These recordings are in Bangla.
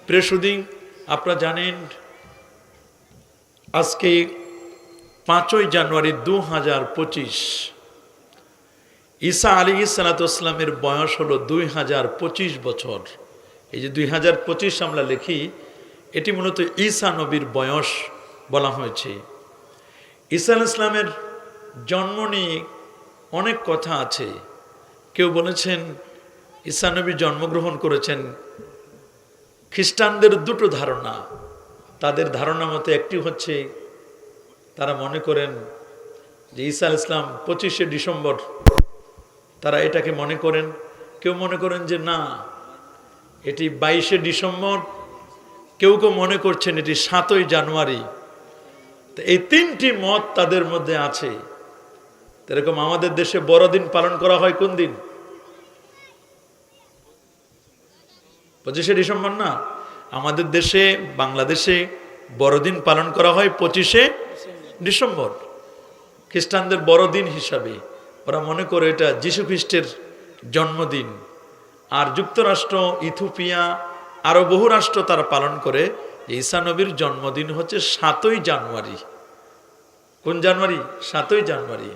প্রিয় সুধী, আপনারা জানেন আজকে 5ই জানুয়ারি 2025, ঈসা আলাইহিসসালামের বয়স হলো 2025 বছর। এই যে 2025 আমরা লিখি, এটি মূলত ঈসা নবীর বয়স বলা হয়েছে। ঈসা আলাইহিস সালামের জন্ম নিয়ে অনেক কথা আছে। কেউ বলেছেন ঈসা নবী জন্মগ্রহণ করেছেন। খ্রিস্টানদের দুটো ধারণা। তাদের ধারণা মতে একটি হচ্ছে, তারা মনে করেন যে ঈসা আলাইহিস সালাম 25শে ডিসেম্বর, তারা এটাকে মনে করেন। কেউ মনে করেন যে না, এটি 22শে ডিসেম্বর, কেউ কেউ মনে করছেন এটি 7ই জানুয়ারি। তো এই তিনটি মত তাদের মধ্যে আছে। এরকম আমাদের দেশে বড়দিন পালন করা হয় কোন দিন? 25শে ডিসেম্বর না, আমাদের দেশে বাংলাদেশে বড়দিন পালন করা হয় 25শে ডিসেম্বর, খ্রিস্টানদের বড়দিন হিসাবে। ওরা মনে করে এটা যীশু খ্রিস্টের জন্মদিন। আর যুক্তরাষ্ট্র, ইথিওপিয়া, আরো বহু রাষ্ট্র তারা পালন করে যে ঈসা নবীর জন্মদিন হচ্ছে 7ই জানুয়ারি। কোন জানুয়ারি? 7ই জানুয়ারি।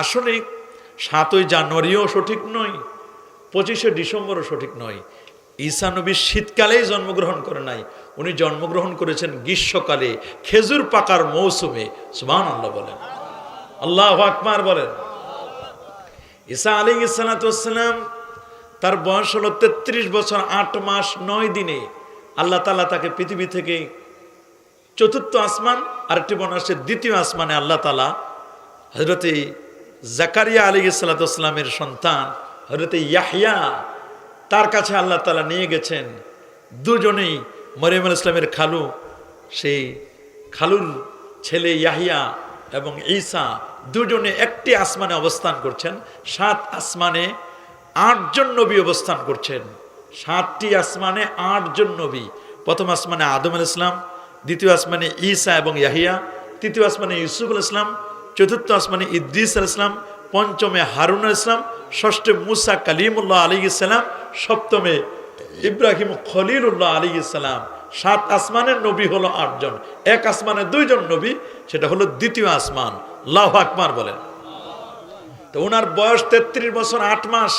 আসলে 7ই জানুয়ারিও সঠিক নয়, 25শে ডিসেম্বরও সঠিক নয়। ঈসা নবী শীতকালেই জন্মগ্রহণ করে নাই, উনি জন্মগ্রহণ করেছেন গ্রীষ্মকালে, খেজুর পাকার মৌসুমে। সুবহানাল্লাহ বলেন, আল্লাহু আকবার বলেন। ঈসা আলাইহিস সালাম তার বয়স হলো 33 বছর 8 মাস 9 দিনে আল্লাহ তাআলা তাকে পৃথিবী থেকে চতুর্থ আসমান, আরেকটি বর্ণনা আছে দ্বিতীয় আসমানে আল্লাহ তাআলা হযরতে জাকারিয়া আলাইহিস সালামের সন্তান হযরতে ইয়াহইয়া, তার কাছে আল্লাহ তাআলা নিয়ে গেছেন। দুজনেই মরিয়ম আলাইহিস সালামের খালু, সেই খালুর ছেলে ইয়াহইয়া এবং ঈসা দুজনে একটি আসমানে অবস্থান করছেন। 7 আসমানে 8 জন নবী অবস্থান করছেন। 7টি আসমানে 8 জন নবী। প্রথম আসমানে আদম আলাইহিস সালাম, দ্বিতীয় আসমানে ঈসা এবং ইয়াহইয়া, তৃতীয় আসমানে ইউসুফ আলাইহিস সালাম, চতুর্থ আসমানে ইদ্রিস আলাইহিস সালাম, পঞ্চমে হারুন আলাইহিস সালাম, ষষ্ঠে মুসা কালিমুল্লাহ আলাইহিস সালাম, সপ্তমে ইব্রাহিম খলিলুল্লাহ আলাইহিস সালাম। 7 আসমানের নবী হলো 8 জন, এক আসমানে 2 জন নবী, সেটা হলো দ্বিতীয় আসমান। আল্লাহু আকবার বলেন। তো ওনার বয়স 33 বছর 8 মাস,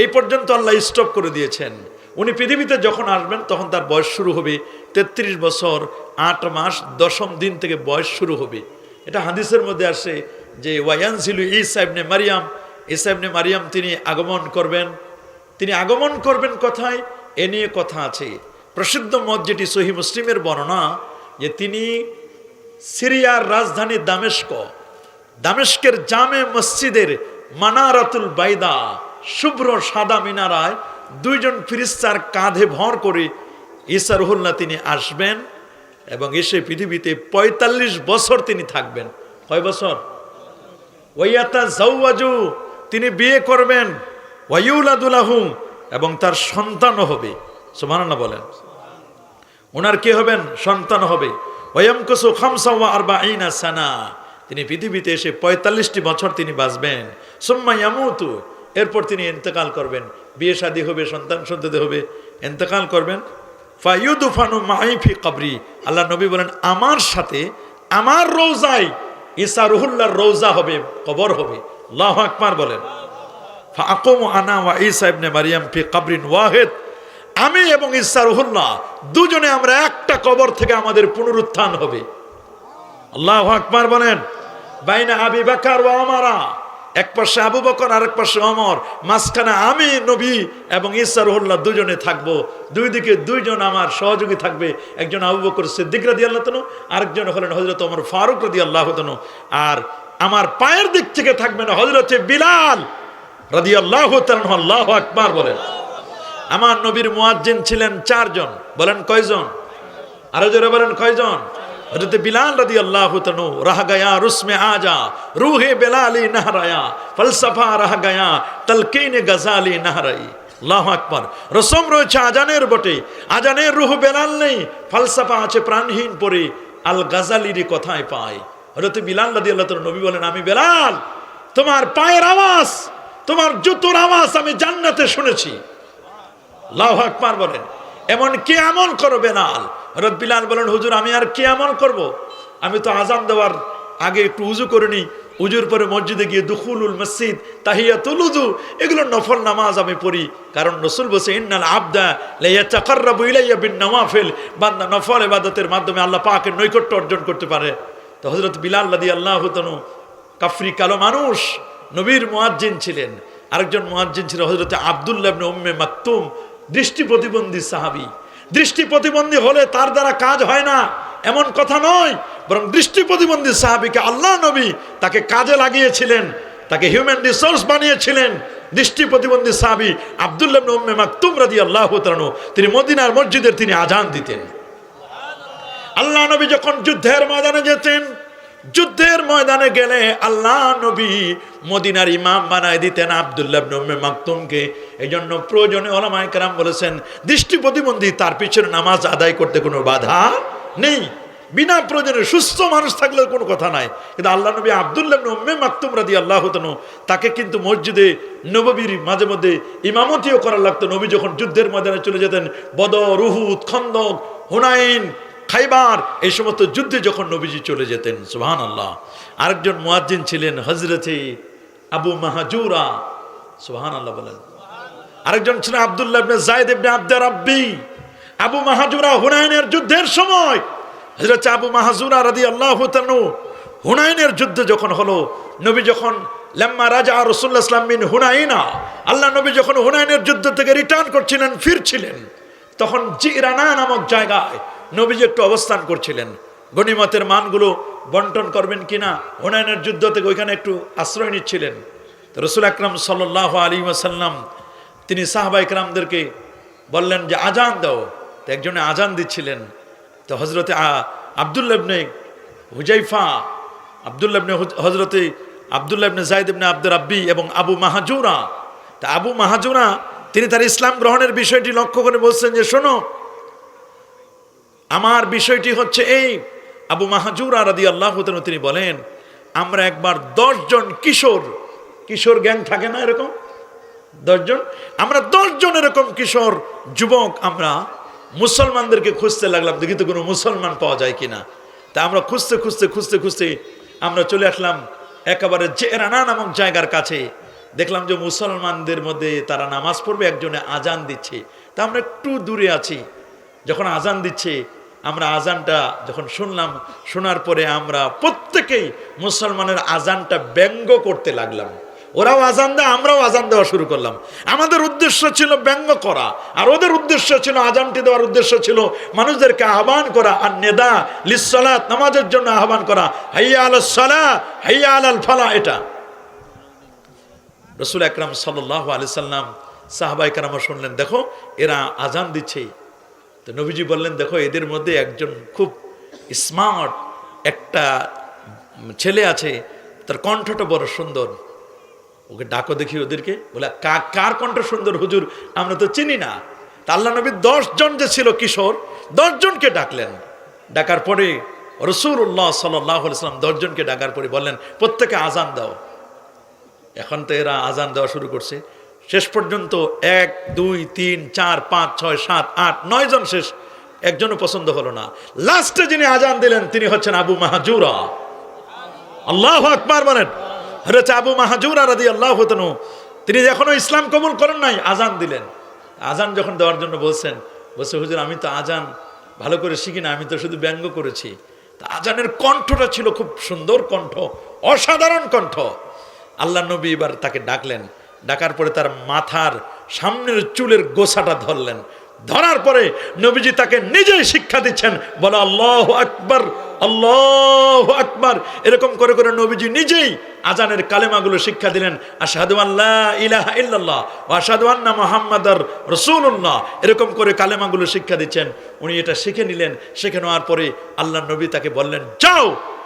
এই পর্যন্ত আল্লাহ স্টপ করে দিয়েছেন। উনি পৃথিবীতে যখন আসবেন তখন তার বয়স শুরু হবে 33 বছর 8 মাস 10ম দিন থেকে বয়স শুরু হবে। এটা হাদিসের মধ্যে আসে যে ওয়ায়ানজিলু ঈসা ইবনে মারিয়াম, ঈসা ইবনে মারিয়াম তিনি আগমন করবেন। তিনি আগমন করবেন কোথায়, এ নিয়ে কথা আছে। প্রসিদ্ধ মত যেটি সহিহ মুসলিমের বর্ণনা, যে তিনি সিরিয়ার রাজধানী দামেস্কের জামে মসজিদের মানারাতুল বাইদা, শুভ্র সাদা মিনারায় 2 জন ফেরেশতার কাঁধে ভর করে ঈসা রুহুল্লাহ তিনি আসবেন এবং এসে পৃথিবীতে 45 বছর তিনি থাকবেন। কয় বছর? ওয়ায়াতাজাওয়াজু, তিনি বিয়ে করবেন, ওয়ায়ুলাদু লাহু, এবং তার সন্তানও হবে। সুবহানাল্লাহ বলেন। ওনার কি হবেন? সন্তান হবে। ওয়ায়ামকুসু 45 সানা, তিনি পৃথিবীতে এসে 45টি বছর তিনি বাঁচবেন। সুম্মা ইয়ামুতু, এরপর তিনি ইন্তেকাল করবেন। বিয়ে শাদী হবে, সন্তান সন্ততি হবে, ইন্তেকাল করবেন। ফায়ুদফানু মাই ফি কবরি, আল্লাহ নবী বলেন আমার সাথে আমার রওজায় ঈসা রুহুল্লাহর রওজা হবে, কবর হবে। আল্লাহু আকবার বলেন। ফাআকুমু আনা ওয়া ঈসা ইবনে মারিয়াম ফি কবরিন ওয়াহিদ, আমি এবং ঈসা রুহুল্লাহ দুজনে আমরা একটা কবর থেকে আমাদের পুনরুত্থান হবে। আল্লাহু আকবার বলেন। বাইনা আবি বকর ওয়া ওমরা, এক পাশে আবু বকর আর এক পাশে ওমর, মাঝখানে আমি নবী এবং ঈসা রুহুল্লাহ দুজনে থাকবো। দুই দিকে 2 জন আমার সহযোগী থাকবে, একজন আবু বকর সিদ্দিক রাদিয়াল্লাহু তাআলা, আরেকজন হলেন হযরত ওমর ফারুক রাদিয়াল্লাহু তাআলা, আর আমার পায়ের দিক থেকে থাকবেন হযরত বিলাল রাদিয়াল্লাহু তাআলা। আল্লাহু আকবার বলেন। আমার নবীর মুয়াজ্জিন ছিলেন 4 জন। বলেন কয়জন? আরো জোরে বলেন কয়জন? হযরত বিলাল রাদিয়াল্লাহু তাআলা, রাহ গায়া রুসমে আজা রূহে বেলালি নাহরায়া, ফলসফা রাহ গায়া তালকিনে গজালি নাহরাই। আল্লাহু আকবার। রসম রয়েছে আজানের বটে, আজানের রূহ বেলাল নেই, ফলসফা আছে প্রাণহীন পরে, আল গজালির কথায় পায়। হযরত বিলাল রাদিয়াল্লাহু তাআলা, নবী বলেন আমি বেলাল, তোমার পায়ের আওয়াজ, তোমার জুতোর আওয়াজ আমি জান্নাতে শুনেছি। আল্লাহু আকবার বলেন। এমন কি আমল করো বেলাল? হযরত বিলাল বলেন, হুজুর আমি আর কি আমল করব? আমি তো আজান দেওয়ার আগে একটু উজু করে নিই, উজুর পরে মসজিদে গিয়ে দুখুলুল মসজিদ, তাহিয়াতুল উজু, এগুলো নফল নামাজ আমি পড়ি। কারণ রাসূল বলেছে, ইন্নাল আবদা লা ইয়াতাকাররাবু ইলাইয়া বিন নওয়াফিল, বান্দা নফল ইবাদতের মাধ্যমে আল্লাহ পাকের নৈকট্য অর্জন করতে পারে। তো হযরত বিলাল রাদিয়াল্লাহু তাআলা কাফরি কালো মানুষ, নবীর মুয়াজ্জিন ছিলেন। আরেকজন মুয়াজ্জিন ছিল হযরত আব্দুল্লাহ ইবনে উম্মে মাকতুম, দৃষ্টি প্রতিবন্ধী সাহাবী। দৃষ্টি প্রতিবন্ধী হলে তার দ্বারা কাজ হয় না এমন কথা নয়, বরং দৃষ্টি প্রতিবন্ধী সাহাবীকে আল্লাহ নবী তাকে কাজে লাগিয়েছিলেন, তাকে হিউম্যান রিসোর্স বানিয়েছিলেন। দৃষ্টি প্রতিবন্ধী সাহাবী আব্দুল্লাহ ইবনে উম্মে মাকতুম রাদিয়াল্লাহু তাআলা, তিনি মদিনার মসজিদের তিনি আজান দিতেন। আল্লাহ নবী যখন যুদ্ধের ময়দানে যেতেন, যুদ্ধের ময়দানে গেলে আল্লাহ নবী মদিনার ইমাম বানায় দিতেন আব্দুল্লাহ ইবনে উম্মে মাকতুমকে। এই জন্য প্রয়োজনে ওলামায়ে কেরাম বলেছেন, দৃষ্টি প্রতিবন্ধী তার পিছনে নামাজ আদায় করতে কোনো বাধা নেই, বিনা প্রয়োজনে সুস্থ মানুষ থাকলে কোনো কথা নাই। কিন্তু আল্লাহ নবী আব্দুল্লাহ ইবনে উম্মে মাকতুম রাদিয়াল্লাহু তাআলা, তাকে কিন্তু মসজিদে নববীর মাঝে মধ্যে ইমামতিও করা লাগতো। নবী যখন যুদ্ধের ময়দানে চলে যেতেন, বদর, উহুদ, খন্দক, হুনাইন, খাইবার, এই সমস্ত যুদ্ধে যখন নবীজি চলে যেতেন, সুবহানাল্লাহ। আরেকজন মুয়াজ্জিন ছিলেন হযরতে আবু মাহাজুরা, সুবহানাল্লাহ বলেন। আরেকজন ছিলেন আব্দুল্লাহ ইবনে যায়েদ ইবনে আব্দে রাব্বি। আবু মাহাজুরা হুনাইনের যুদ্ধের সময়, হযরত আবু মাহাজুরা রাদিয়াল্লাহু তাআলা হুনাইনের যুদ্ধ যখন হলো, নবী যখন লাম্মা রাজা রাসূলুল্লাহ সাল্লাল্লাহু আলাইহি ওয়াসাল্লাম মিন হুনাইনা, আল্লাহ নবী যখন হুনাইনের যুদ্ধ থেকে রিটার্ন করছিলেন, ফিরছিলেন, তখন জিরানা নামক জায়গায় নবীজি একটু অবস্থান করছিলেন। গনিমতের মানগুলো বন্টন করবেন কিনা, হুনাইনের যুদ্ধ থেকে ওইখানে একটু আশ্রয় নিচ্ছিলেন। তো রাসূল আকরাম সাল্লাল্লাহু আলাইহি ওয়াসাল্লাম তিনি সাহাবায়ে কেরামদেরকে বললেন যে আজান দাও। তো একজনে আজান দিচ্ছিলেন। তো হযরতে আব্দুল্লাহ ইবনে হুযাইফা, হযরতে আব্দুল্লাহ ইবনে যায়েদ ইবনে আব্দে রাব্বি এবং আবু মাহাজুরা, তা আবু মাহাজুরা তিনি তার ইসলাম গ্রহণের বিষয়টি লক্ষ্য করে বলছেন যে শোনো, আমার বিষয়টি হচ্ছে এই। আবু মাহাজুরা রাদিয়াল্লাহু তাআলা তিনি বলেন, আমরা একবার 10 জন কিশোর গ্যাং থাকে না এরকম 10 জন, আমরা 10 জন এরকম কিশোর যুবক আমরা মুসলমানদেরকে খুঁজতে লাগলাম, দেখি তো কোনো মুসলমান পাওয়া যায় কিনা। তা আমরা খুঁজতে আমরা চলে আসলাম একেবারে জেরানা নামক জায়গার কাছে। দেখলাম যে মুসলমানদের মধ্যে তারা নামাজ পড়বে, একজনে আজান দিচ্ছে। তা আমরা একটু দূরে আছি, যখন আজান দিচ্ছে আমরা আজানটা যখন শুনলাম, শোনার পরে আমরা প্রত্যেকেই মুসলমানের আজানটা ব্যঙ্গ করতে লাগলাম। ওরাও আজান দেয়, আমরাও আজান দেওয়া শুরু করলাম। আমাদের উদ্দেশ্য ছিল ব্যঙ্গ করা, আর ওদের উদ্দেশ্য ছিল, আজানটি দেওয়ার উদ্দেশ্য ছিল মানুষদেরকে আহ্বান করা, আর নেদা লিসসালাত, নামাজের জন্য আহ্বান করা, হাইয়া আলাস সালাহ হাইয়া আলাল ফালাহ। এটা রাসূল আকরাম সাল্লাল্লাহু আলাইহি সাল্লাম সাহাবায়ে কেরাম শুনলেন, দেখো এরা আজান দিচ্ছে। তো নবীজি বললেন, দেখো এদের মধ্যে একজন খুব স্মার্ট একটা ছেলে আছে, তার কণ্ঠটা বড় সুন্দর, ওকে ডাকো দেখি ওদেরকে। বলে কার কণ্ঠ সুন্দর হুজুর, আমরা তো চিনি না। তা আল্লাহ নবী 10 জন যে ছিল কিশোর, 10 জনকে ডাকলেন। ডাকার পরে রাসূলুল্লাহ সাল্লাল্লাহু আলাইহি ওয়াসাল্লাম 10 জনকে ডাকার পরে বললেন, প্রত্যেকে আজান দাও। এখন তো এরা আজান দেওয়া শুরু করছে। শেষ পর্যন্ত 1 2 3 4 5 6 7 8 9 জন শেষ, একজনও পছন্দ হলো না। লাস্টে যিনি আজান দিলেন তিনি হচ্ছেন আবু মাহাজুরা। আল্লাহু আকবার বলেন। হযরত আবু মাহাজুরা রাদিয়াল্লাহু তাআলা তিনি এখনো ইসলাম কবুল করেন নাই, আজান দিলেন। আজান যখন দেওয়ার জন্য বলছে হুজুর আমি তো আজান ভালো করে শিখি না, আমি তো শুধু ব্যঙ্গ করেছি। তা আজানের কণ্ঠটা ছিল খুব সুন্দর কণ্ঠ, অসাধারণ কণ্ঠ। আল্লাহ নবী এবার তাকে ডাকলেন। ডাকার পরে তার মাথার সামনের চুলের গোছাটা ধরলেন। ধরার পরে নবীজি তাকে নিজেই শিক্ষা দিচ্ছেন, বলে আল্লাহু আকবার আল্লাহু আকবার। এরকম করে করে নবীজি নিজেই আজানের কালেমাগুলো শিক্ষা দিলেন। আশহাদু আল্লা ইলাহা ইল্লাল্লাহ ওয়া আশহাদু আন্না মুহাম্মাদার রাসূলুল্লাহ, এরকম করে কালেমাগুলো শিক্ষা দিচ্ছেন। উনি এটা শিখে নিলেন। শিখে নেওয়ার পরে আল্লাহ নবী তাকে বললেন, যাও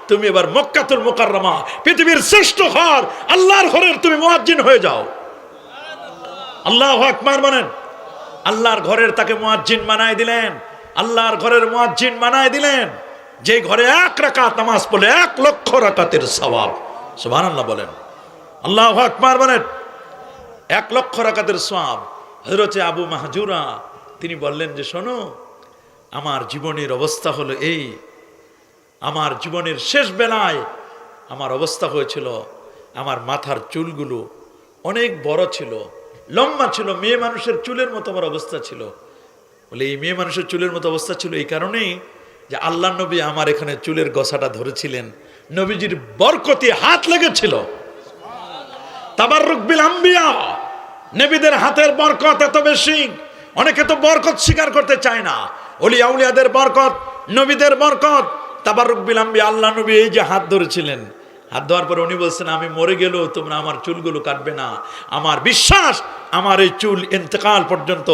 তুমি এবার মক্কাতুল মুকাররমা, পৃথিবীর শ্রেষ্ঠ ঘর আল্লাহর ঘরের তুমি মুয়াজ্জিন হয়ে যাও। আল্লাহু আকবার বলেন। আল্লাহর ঘরের তাকে মুয়াজ্জিন বানায় দিলেন। আল্লাহর ঘরের মুয়াজ্জিন বানায় দিলেন, যে ঘরে 1 রাকাত নামাজ পড়লে 1 লক্ষ রাকাতের সওয়াব। সুবহানাল্লাহ বলেন। আল্লাহু আকবার বলেন। 1 লক্ষ রাকাতের সওয়াব। হযরত আবু মাহজুরা তিনি বললেন যে শোনো, আমার জীবনের অবস্থা হলো এই, আমার জীবনের শেষ বেলায় আমার অবস্থা হয়েছিল, আমার মাথার চুলগুলো অনেক বড় ছিল, লম্বা ছিল, মেয়ে মানুষের চুলের মতো আমার অবস্থা ছিল। বলে এই মেয়ে মানুষের চুলের মতো অবস্থা ছিল এই কারণেই যে আল্লাহ নবী আমার এখানে চুলের গসাটা ধরেছিলেন, নবীজির বরকতি হাত লেগেছিল। তাবাররুক বিল আম্বিয়া, নবীদের হাতের বরকত এত বেশি, অনেকে তো বরকত স্বীকার করতে চায় না। ওলিয়া উলিয়াদের বরকত, নবীদের বরকত, তাবাররুক বিল আম্বিয়া। আল্লাহ নবী এই যে হাত ধরেছিলেন, হাত ধোয়ার পর উনি বলছেন আমি মরে গেলেও তোমরা আমার চুলগুলো কাটবে না। আমার বিশ্বাস, আমার এই চুল ইন্তেকাল পর্যন্ত,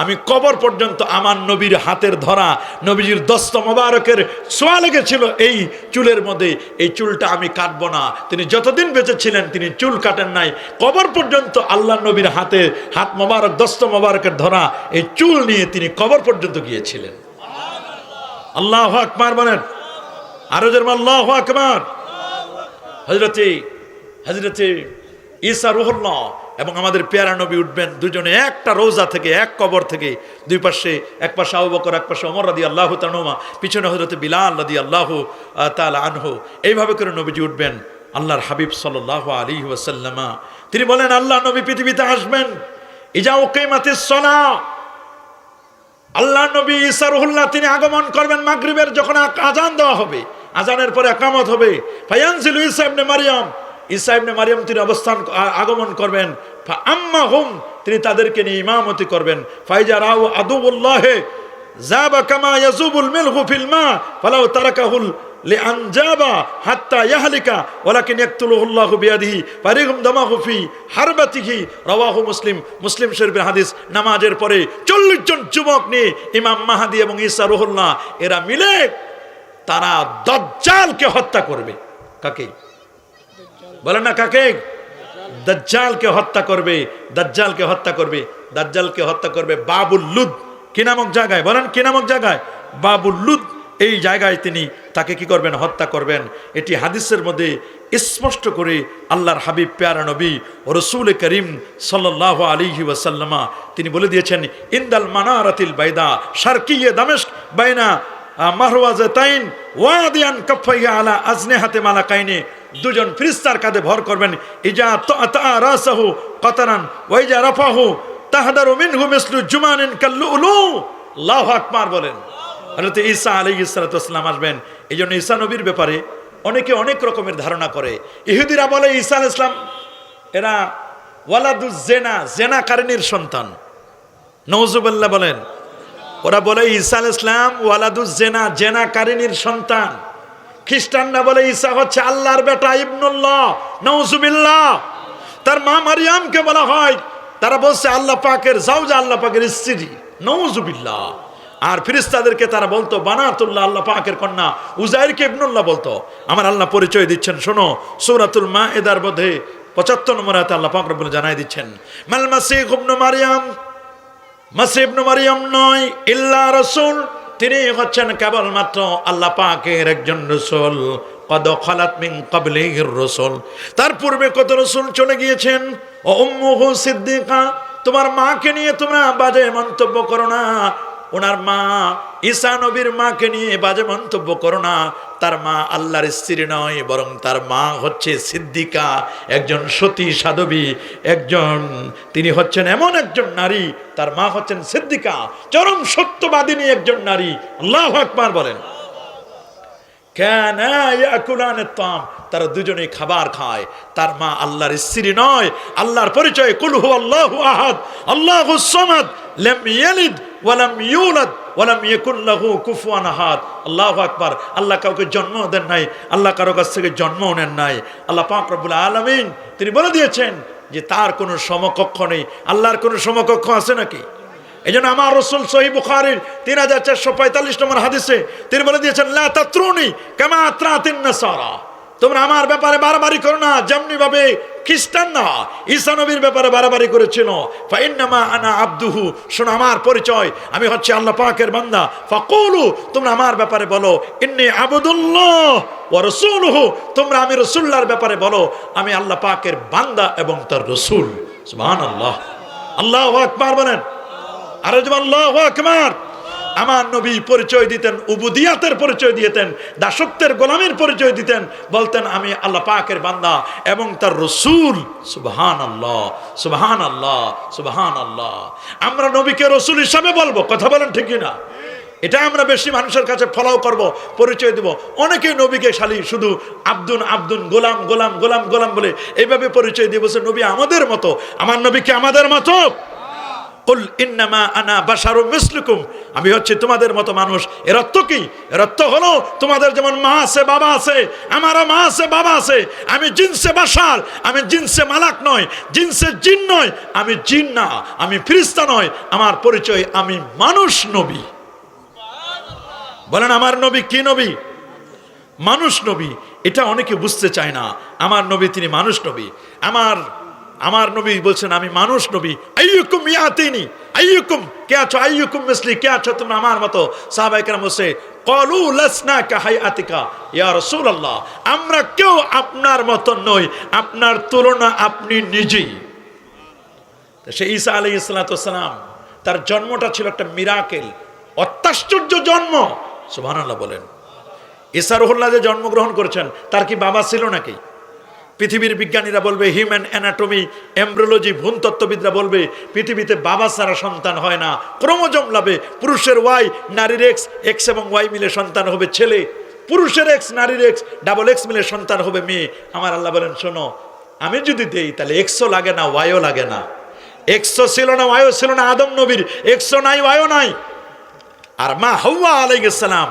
আমি কবর পর্যন্ত আমার নবীর হাতের ধরা, নবীজির দস্ত মোবারকের ছোঁয়া লেগেছিল এই চুলের মধ্যে। এই চুলটা আমি কাটবো না। তিনি যতদিন বেঁচে ছিলেন তিনি চুল কাটেন নাই, কবর পর্যন্ত আল্লাহ নবীর হাতে হাত মোবারক, দস্ত মোবারকের ধরা এই চুল নিয়ে তিনি কবর পর্যন্ত গিয়েছিলেন। আল্লাহু আকবার বলেন, আরো জোরে আল্লাহু আকবার। হযরতে ঈসা রূহুল্লাহ এবং আমাদের পেয়ারা নবী উঠবেন দুজনে একটা রোজা থেকে, এক কবর থেকে। দুই পাশে, এক পাশে আবু বকর, এক পাশে ওমর রাদিয়াল্লাহু তাআলা আনহু, পিছনে হযরতে বিলাল রাদিয়াল্লাহু তাআলা আনহু। এইভাবে করে নবীজি উঠবেন। আল্লাহর হাবিব সাল্লাল্লাহু আলাইহি ওয়াসাল্লাম তিনি বলেন আল্লাহ নবী পৃথিবীতে আসবেন, ইজা উকিমাতিস সালাহ, আল্লাহ নবী ঈসা রূহুল্লাহ তিনি আগমন করবেন মাগরিবের, যখন আযান দেওয়া হবে, আযানের পরে ইকামত হবে। ফায়ানজিলু ঈসা ইবনে মারইয়াম, ঈসা ইবনে মারইয়াম তিনি আগমন করবেন। ফাআম্মাহুম, তিনি তাদেরকে নিয়ে ইমামতি করবেন। ফাইজা রাউ আদুউল্লাহি যাবা কামা ইয়াযুবুল মিলহু ফিল মা ফালাউ তারাকাহুল লিআনজাবা হাত্তা ইয়াহলিকা ওয়ালাকিন ইয়াকতুলুহুল্লাহু বিয়াদিহি ফারিগুম দামাহু ফি হারবাতিহি। রাওয়াহু মুসলিম। মুসলিম শরীফের হাদিস। নামাজের পরে 40 জন যুবক নিয়ে ইমাম মাহদী এবং ঈসা রূহুল্লাহ এরা মিলে তারা দাজ্জালকে হত্যা করবে। কাকে বলেন না, কাকে? দাজ্জালকে হত্যা করবে। দাজ্জালকে হত্যা করবে। দাজ্জালকে হত্যা করবে বাবুল লুদ কি নামক জায়গায়, বলেন কি নামক জায়গায়? বাবুল লুদ। এই জায়গায় তিনি তাকে কি করবেন? হত্যা করবেন। এটি হাদিসের মধ্যে স্পষ্ট করে আল্লাহর হাবিব প্যারা নবী ও রসুল করিম সাল্লাল্লাহু আলাইহি ওয়াসাল্লাম তিনি বলে দিয়েছেন, ইনদাল মানারাতিল বাইদা শারকিয়ে দামেস্ক বাইনা মাহওয়াজাতাইন ওয়াদিয়ান কাফাইয়া আলা আজনিহাতি মালাকাইনি। দুজন ফেরেশতার কাঁধে ভর করবেন। ইজা তাআ রাসাহু কাতারান ওয়া ইজা রাফাহু তাহদারু মিনহু মিসলু জুমানিন কাল্লুলু। আল্লাহু আকবার বলেন। হযরত ঈসা আলাইহিস সালাতু ওয়াসসালাম আসবেন। এইজন্য ঈসা নবীর ব্যাপারে অনেকে অনেক রকমের ধারণা করে। ইহুদিরা বলে ঈসা আলাইহিস সালাম এরা ওয়ালাদুজ জিনা, জিনাকারিনীর সন্তান। নাউজুবিল্লাহ বলেন। ওরা বলে ঈসা আলাইহিস সালাম ওয়ালাদুজ জিনা, জিনাকারিনীর সন্তান। খ্রিস্টানরা বলে ঈসা হচ্ছে আল্লাহর বেটা, ইবনুল্লাহ। নাউজুবিল্লাহ। তার মা মারিয়ামকে বলা হয়, তারা বলছে আল্লাহ পাকের জাওজা, আল্লাহ পাকের স্ত্রী। নাউজুবিল্লাহ। আর ফেরেশতাদেরকে তারা বলতো বানাতুল্লাহ, আল্লাহ পাকের কন্যা। উজাইরকে ইবনুল্লাহ বলতো। আমার আল্লাহ পরিচয় দিচ্ছেন, শোনো সূরাতুল মাইদার মধ্যে 75 নম্বর আয়াতে আল্লাহ পাক রব্বুল জানাই দিচ্ছেন, মাল মাসীহ ইবনু মারইয়াম, মাসীহ ইবনু মারইয়াম নয়, ইল্লা রাসূল, তিনি হচ্ছেন কেবলমাত্র আল্লাহ পাকের একজন রাসূল। কদ খালাত মিন ক্বাবলিহির রাসূল, তার পূর্বে কত রাসূল চলে গিয়েছেন। ও উম্মুহু সিদ্দিকা, তোমার মাকে নিয়ে তোমরা বাজে মন্তব্য করো না। ওনার মা ঈসা নবীর মাকে নিয়ে বাজে মন্তব্য করো না। তার মা আল্লাহর স্ত্রী নয়, বরং তার মা হচ্ছে সিদ্দিকা, একজন সতী সাধবী, একজন তিনি হচ্ছেন এমন একজন নারী। তার মা হচ্ছেন সিদ্দিকা, চরম সত্যবাদিনী একজন নারী। আল্লাহু আকবার বলেন। কানা ইয়াকুলানিত তাম, তারা দুজনেই খাবার খায়। তার মা আল্লাহর স্ত্রী নয়। আল্লাহর পরিচয় কুল হুয়াল্লাহু আহাদ আল্লাহুস সামাদ লাম ইয়ালিদ ওয়া লাম ইউলাদ ওয়া লাম ইয়াকুল লাহু কুফুয়ান আহাদ। আল্লাহু আকবার। আল্লাহ কাউকে জন্ম দেন নাই, আল্লাহ কারো কাছ থেকে জন্ম নেন নাই। আল্লাহ পাক রব্বুল আলামিন তিনি বলে দিয়েছেন যে তার কোনো সমকক্ষ নেই। আল্লাহর কোনো সমকক্ষ আছে নাকি? এই জন্য আমার রাসূল সহিহ বুখারীর 3445 নম্বর হাদিসে তিনি বলে দিয়েছেন, লা তাতরুনি কামা আতরাতিন নাসারা, তোমরা আমার ব্যাপারে বাড়াবাড়ি করো না যেমনি ভাবে খ্রিস্টান না ঈসা নবীর ব্যাপারে বাড়াবাড়ি করেছিল। ফা ইন্নামা আনা আবদুহু, শোনো আমার পরিচয়, আমি হচ্ছে আল্লাহ পাকের বান্দা। ফাকুলু, তোমরা আমার ব্যাপারে বলো ইন্নী আবদুল্লাহ ওয়া রাসূলুহু, তোমরা আমি রাসূলুল্লাহর ব্যাপারে বলো আমি আল্লাহ পাকের বান্দা এবং তার রাসূল। সুবহানাল্লাহ। আল্লাহু আকবার বলেন। আর আল্লাহু আকবার। আমার নবী পরিচয় দিতেন, উবুদিয়াতের পরিচয় দিতেন, দাসত্বের গোলামীর পরিচয় দিতেন, বলতেন আমি আল্লাহ পাকের বান্দা এবং তার রসুল। সুবহানাল্লাহ, সুবহানাল্লাহ, সুবহানাল্লাহ। আমরা নবীকে রসুল হিসাবে বলবো, কথা বলেন ঠিক না? এটা আমরা বেশি মানুষের কাছে ফলো করব, পরিচয় দেব। অনেকে নবীকে খালি শুধু আব্দুন আব্দুন, গোলাম গোলাম গোলাম গোলাম বলে এইভাবে পরিচয় দিয়ে বলছে নবী আমাদের মতো। আমার নবীকে আমাদের মতো? কুল ইন্নামা আনা বাশারুম মিসলুকুম, আমি হচ্ছে তোমাদের মতো মানুষ। এর অর্থ কি? এর অর্থ হলো তোমাদের যেমন মা আছে বাবা আছে, আমারও মা আছে বাবা আছে। আমি জিনসে বাশার, আমি জিনসে মালাক নয়, জিনসে জিন নয়, আমি জিন না, আমি ফেরেশতা নয়। আমার পরিচয় আমি মানুষ নবী। বলেন আমার নবী কি নবী? মানুষ নবী। এটা অনেকে বুঝতে চায় না। আমার নবী তিনি মানুষ নবী। আমার নবী বলছেন আমি মানুষ নবী। আইয়ুকুম ইয়াতিনি, আইয়ুকুম কে আছো, আইয়ুকুম মিসলি কে আছো তোমরা আমার মতো। সাহাবায়ে কেরাম বলছে ক্বালু লাসনা কা হায়াতিকা ইয়া রাসূলুল্লাহ, আমরা কেউ আপনার মতো নই, আপনার তুলনা আপনি নিজেই। সেই ঈসা আলাইহিস সালাতু ওয়াস সালাম, তার জন্মটা ছিল একটা মিরাকেল, অত্যাশ্চর্য জন্ম। সুবহানাল্লাহ বলেন। ঈসা রুহুল্লাহ যে জন্মগ্রহণ করেছেন তার কি বাবা ছিল নাকি? পৃথিবীর বিজ্ঞানীরা বলবে, হিউম্যান অ্যানাটমি, এমব্রিওলজি, ভ্রূণতত্ত্ববিদরা বলবে পৃথিবীতে বাবা ছাড়া সন্তান হয় না। ক্রোমোজোম লাভে পুরুষের ওয়াই, নারীর এক্স, এক্স এবং ওয়াই মিলে সন্তান হবে ছেলে, পুরুষের এক্স, নারীর এক্স, ডাবল এক্স মিলে সন্তান হবে মেয়ে। আমার আল্লাহ বলেন শোনো, আমি যদি দেই তাহলে এক্সও লাগে না, ওয়াইও লাগে না। এক্সও ছিল না, ওয়াইও ছিল না আদম নবীর, এক্সও নাই ওয়াইও নাই। আর মা হাওয়া আলাইহিস সালাম,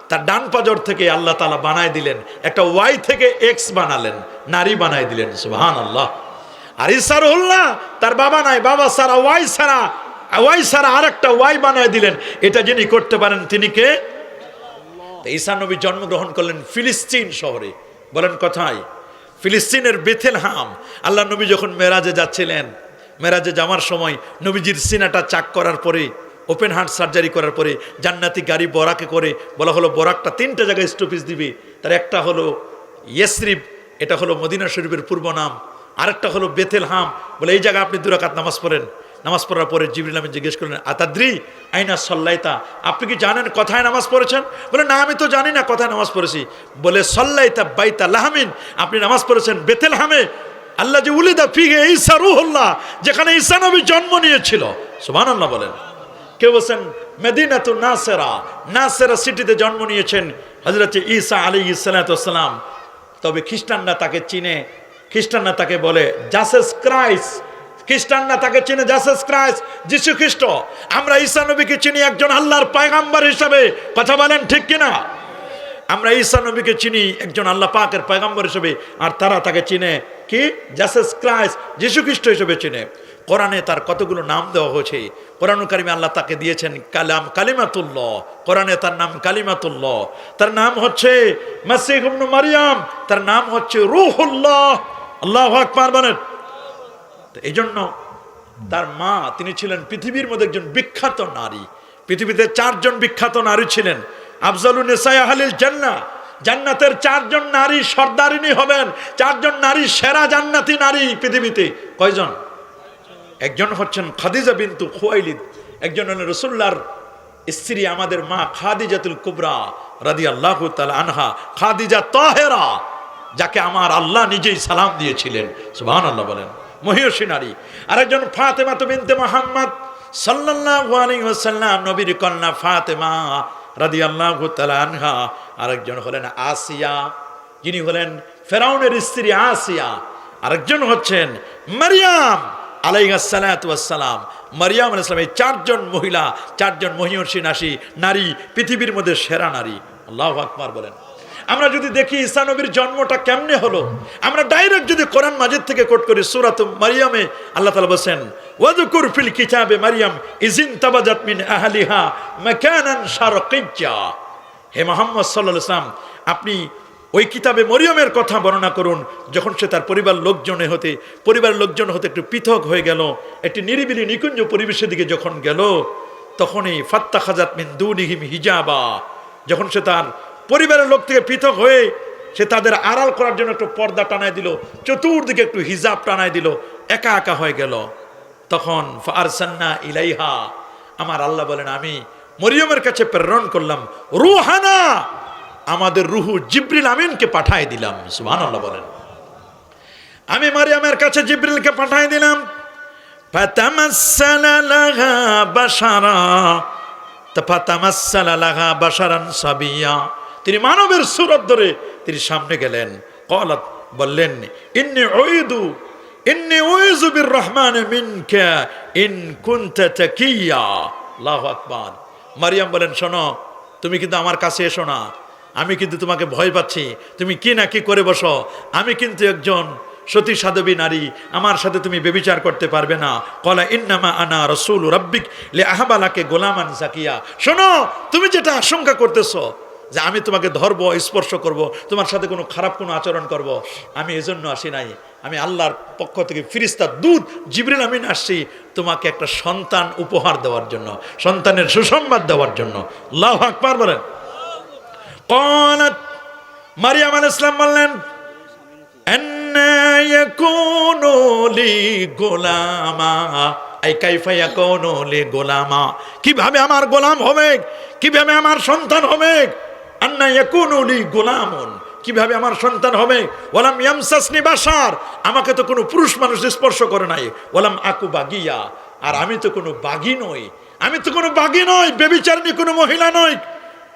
তার ডান পাজর থেকে আল্লাহ তাআলা বানায় দিলেন একটা ওয়াই থেকে এক্স বানালেন, নারী বানায় দিলেন। সুবহানাল্লাহ। আর ঈসা রুহুল্লাহ, তার বাবা নাই, বাবা ছাড়া ওয়াই ছাড়া আরেকটা ওয়াই বানায় দিলেন। এটা যিনি করতে পারেন তিনি কে? ঈসা নবী জন্মগ্রহণ করলেন ফিলিস্তিন শহরে। বলেন কোথায়? ফিলিস্তিনের বেথলেহেম। আল্লাহ নবী যখন মেরাজে যাচ্ছিলেন, মেরাজে যাওয়ার সময় নবীজির সিনাটা চাক করার পরে, ওপেন হার্ট সার্জারি করার পরে জান্নাতি গাড়ি বরাকে করে বলা হলো বরাকটা 3টে জায়গায় স্টপেজ দিবে। তার একটা হলো ইয়েসরিব, এটা হলো মদিনা শরীফের পূর্ব নাম। আরেকটা হলো বেথলেহেম। বলে এই জায়গায় আপনি 2 রাকাত নামাজ পড়েন। নামাজ পড়ার পরে জিবরিল আমিন জিজ্ঞেস করলেন আতাদ্রি আইনা সাল্লাইতা, আপনি কি জানেন কোথায় নামাজ পড়েছেন? বলে না আমি তো জানি না কোথায় নামাজ পড়েছি। বলে সাল্লাইতা বাইতা লাহমিন, আপনি নামাজ পড়েছেন বেথলেহেমে, আল্লাহ যে উলিদা ফিহে ঈসা রুহুল্লাহ, যেখানে ঈসা নবী জন্ম নিয়েছিল। সুবহানাল্লাহ বলেন। কেউ বলছেন মদিনাতুন নাসেরা, নাসেরা সিটিতে জন্ম নিয়েছেন হযরত ঈসা আলাইহিস সালাতু ওয়াস সালাম। তবে খ্রিস্টানরা তাকে চিনে, খ্রিস্টানরা তাকে বলে জাসাস ক্রাইস্ট, খ্রিস্টানরা তাকে চিনে জাসাস ক্রাইস্ট, যিশু খ্রিস্ট। আমরা ঈসা নবীকে চিনি একজন আল্লাহর পয়গম্বর হিসেবে। কথা বলেন ঠিক কিনা? আমরা ঈসা নবীকে চিনি একজন আল্লাহ পাকের পয়গম্বর হিসেবে, আর তারা তাকে চিনে কি? জাসাস ক্রাইস্ট, যিশু খ্রিস্ট হিসেবে চিনে। কোরআনে তার কতগুলো নাম দেওয়া হয়েছে। কোরআনুল কারিমে আল্লাহ তাকে দিয়েছেন কালিমাতুল্লাহ। কোরআনে তার নাম কালিমাতুল্লাহ, তার নাম হচ্ছে মাসীহ ইবনে মারইয়াম, তার নাম হচ্ছে রূহুল্লাহ। আল্লাহু আকবার বলেন। এই জন্য তার মা, তিনি ছিলেন পৃথিবীর মধ্যে একজন বিখ্যাত নারী। পৃথিবীতে 4 জন বিখ্যাত নারী ছিলেন। আফজালুন নিসায়ে আহলিল জান্নাহ, জান্নাতের 4 জন নারী সর্দারিনী হবেন। 4 জন নারী সেরা জান্নাতি নারী পৃথিবীতে। কয়জন? একজন হচ্ছেন খাদিজা বিনতু খুয়াইলিদ, একজন হলেন রাসূলুল্লাহর স্ত্রী আমাদের মা খাদিজাতুল কুবরা রাদিয়াল্লাহু তাআলা আনহা, খাদিজা তাহেরা, যাকে আমার আল্লাহ নিজেই সালাম দিয়েছিলেন। সুবহানাল্লাহ বলেন। মহিয়সী নারী। আরেকজন ফাতেমা বিনতে মুহাম্মদ সাল্লাল্লাহু আলাইহি ওয়াসাল্লাম, নবীর কন্যা ফাতেমা রাদিয়াল্লাহু তাআলা আনহা। আরেকজন হলেন আসিয়া, যিনি হলেন ফেরাউনের স্ত্রী আসিয়া। আরেকজন হচ্ছেন মারইয়াম আলাইহিস সালাতু ওয়াস সালাম। মারইয়াম আলাইহিস সালাম। এই 4 জন মহিলা, 4 জন মহিয়সী নারী, পৃথিবীর মধ্যে সেরা নারী। আল্লাহু আকবার বলেন। আমরা যদি দেখি ঈসা নবীর জন্মটা কেমনে হলো, আমরা ডাইরেক্ট যদি কোরআন মাজিদ থেকে কোট করি, সূরাত মারইয়ামে আল্লাহ তাআলা বলেন ওয়াযকুর ফিল কিতাবে মারইয়াম ইযিন তাবাজাত মিন আহলিহা মাকানান শারকিয়্যা। হে মুহাম্মদ সাল্লাল্লাহু আলাইহি ওয়াসাল্লাম, আপনি ওই কিতাবে মরিয়মের কথা বর্ণনা করুন, যখন সে তার পরিবারের লোকজন হতে একটু পৃথক হয়ে গেল, একটি নিরিবিলি নিকুঞ্জ পরিবেশের দিকে যখন গেল, তখনই ফাত্তাখাযাত মিন দুনিহিম হিজাবা, যখন সে তার পরিবারের লোক থেকে পৃথক হয়ে সে তাদের আড়াল করার জন্য একটু পর্দা টানায় দিল, চতুর্দিকে একটু হিজাব টানায় দিল, একা একা হয়ে গেল। তখন ফারসালনা ইলাইহা, আমার আল্লাহ বলেন আমি মরিয়মের কাছে প্রেরণ করলাম রুহানা, আমাদের রুহু জিবরিল আমিনকে পাঠাই দিলাম। সুবহানাল্লাহ বলেন। আমি মারিয়ামের কাছে জিবরিলকে পাঠাই দিলাম। ফাতামাসসালা লাহা বাশারা, ফাতামাসসালা লাহা বাশারান সাবিয়া, তিনি মানবের সূরত ধরে তিনি সামনে গেলেন। ক্বালাত, বললেন ইন্নী উইযু বির রহমান মিনকা ইন কুনতা তাকিয়া। আল্লাহু আকবার। মারিয়াম বলেন, শোনো, তুমি কিন্তু আমার কাছে এসো না, আমি কিন্তু তোমাকে ভয় পাচ্ছি, তুমি কি না কি করে বসো, আমি কিন্তু একজন সতী সাধবী নারী, আমার সাথে তুমি ব্যভিচার করতে পারবে না। ক্বালা ইন্নামা আনা রাসূল রাব্বিক লিআহবালাকে গোলামান জাকিয়া। শোনো, তুমি যেটা আশঙ্কা করতেছো যে আমি তোমাকে ধরব, স্পর্শ করব, তোমার সাথে কোনো খারাপ কোনো আচরণ করব, আমি এজন্য আসি নাই। আমি আল্লাহর পক্ষ থেকে ফিরিস্তা দূত জিবরিল আমিন আসছি তোমাকে একটা সন্তান উপহার দেওয়ার জন্য, সন্তানের সুসংবাদ দেওয়ার জন্য। আল্লাহু আকবার বলেন। ক্বালাত, মারিয়াম আলাইহিস সালাম বললেন, আন্না ইয়াকুনু লি গোলামা, আই কাইফা ইয়াকুনু লি গোলামা, কিভাবে আমার গোলাম হবে, কিভাবে আমার সন্তান হবে। আন্না ইয়াকুনু লি গোলামুন, কিভাবে আমার সন্তান হবে। ওয়ালাম ইয়ামসাসনি বাশার, আমাকে তো কোনো পুরুষ মানুষ স্পর্শ করে নাই। ওয়ালাম আকু বাগিয়া, আর আমি তো কোনো বাগী নই, আমি তো কোনো বাগী নই, ব্যভিচারিণী কোনো মহিলা নই।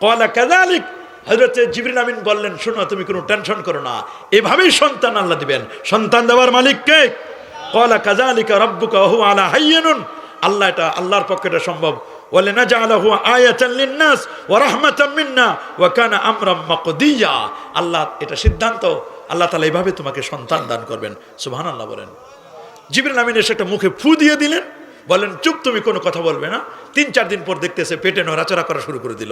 ক্বালা কাযালিক, হযরত জিবরিল আমিন বললেন, শোনো, তুমি কোনো টেনশন করো না, এভাবেই সন্তান আল্লাহ দিবেন। সন্তান দেওয়ার মালিক কে? ক্বালা কাযালিকা রাব্বুকা ওয়া হুয়া আলা হাইয়িনুন, আল্লাহ, এটা আল্লাহর পক্ষে এটা সম্ভব। ওয়ালিনাজআলাহু আয়াতান লিন-নাস ওয়া রাহমাতাম মিন্না ওয়া কানা আমরাম মাকদিয়া, আল্লাহ এটা সিদ্ধান্ত, আল্লাহ তাআলা এইভাবে তোমাকে সন্তান দান করবেন। সুবহানাল্লাহ বলেন। জিবরিল আমিন এসে একটা মুখে ফু দিয়ে দিলেন, বলেন, চুপ, তুমি কোনো কথা বলবে না। ৩-৪ দিন পর দেখতেছে পেটে নড়াচড়া করা শুরু করে দিল।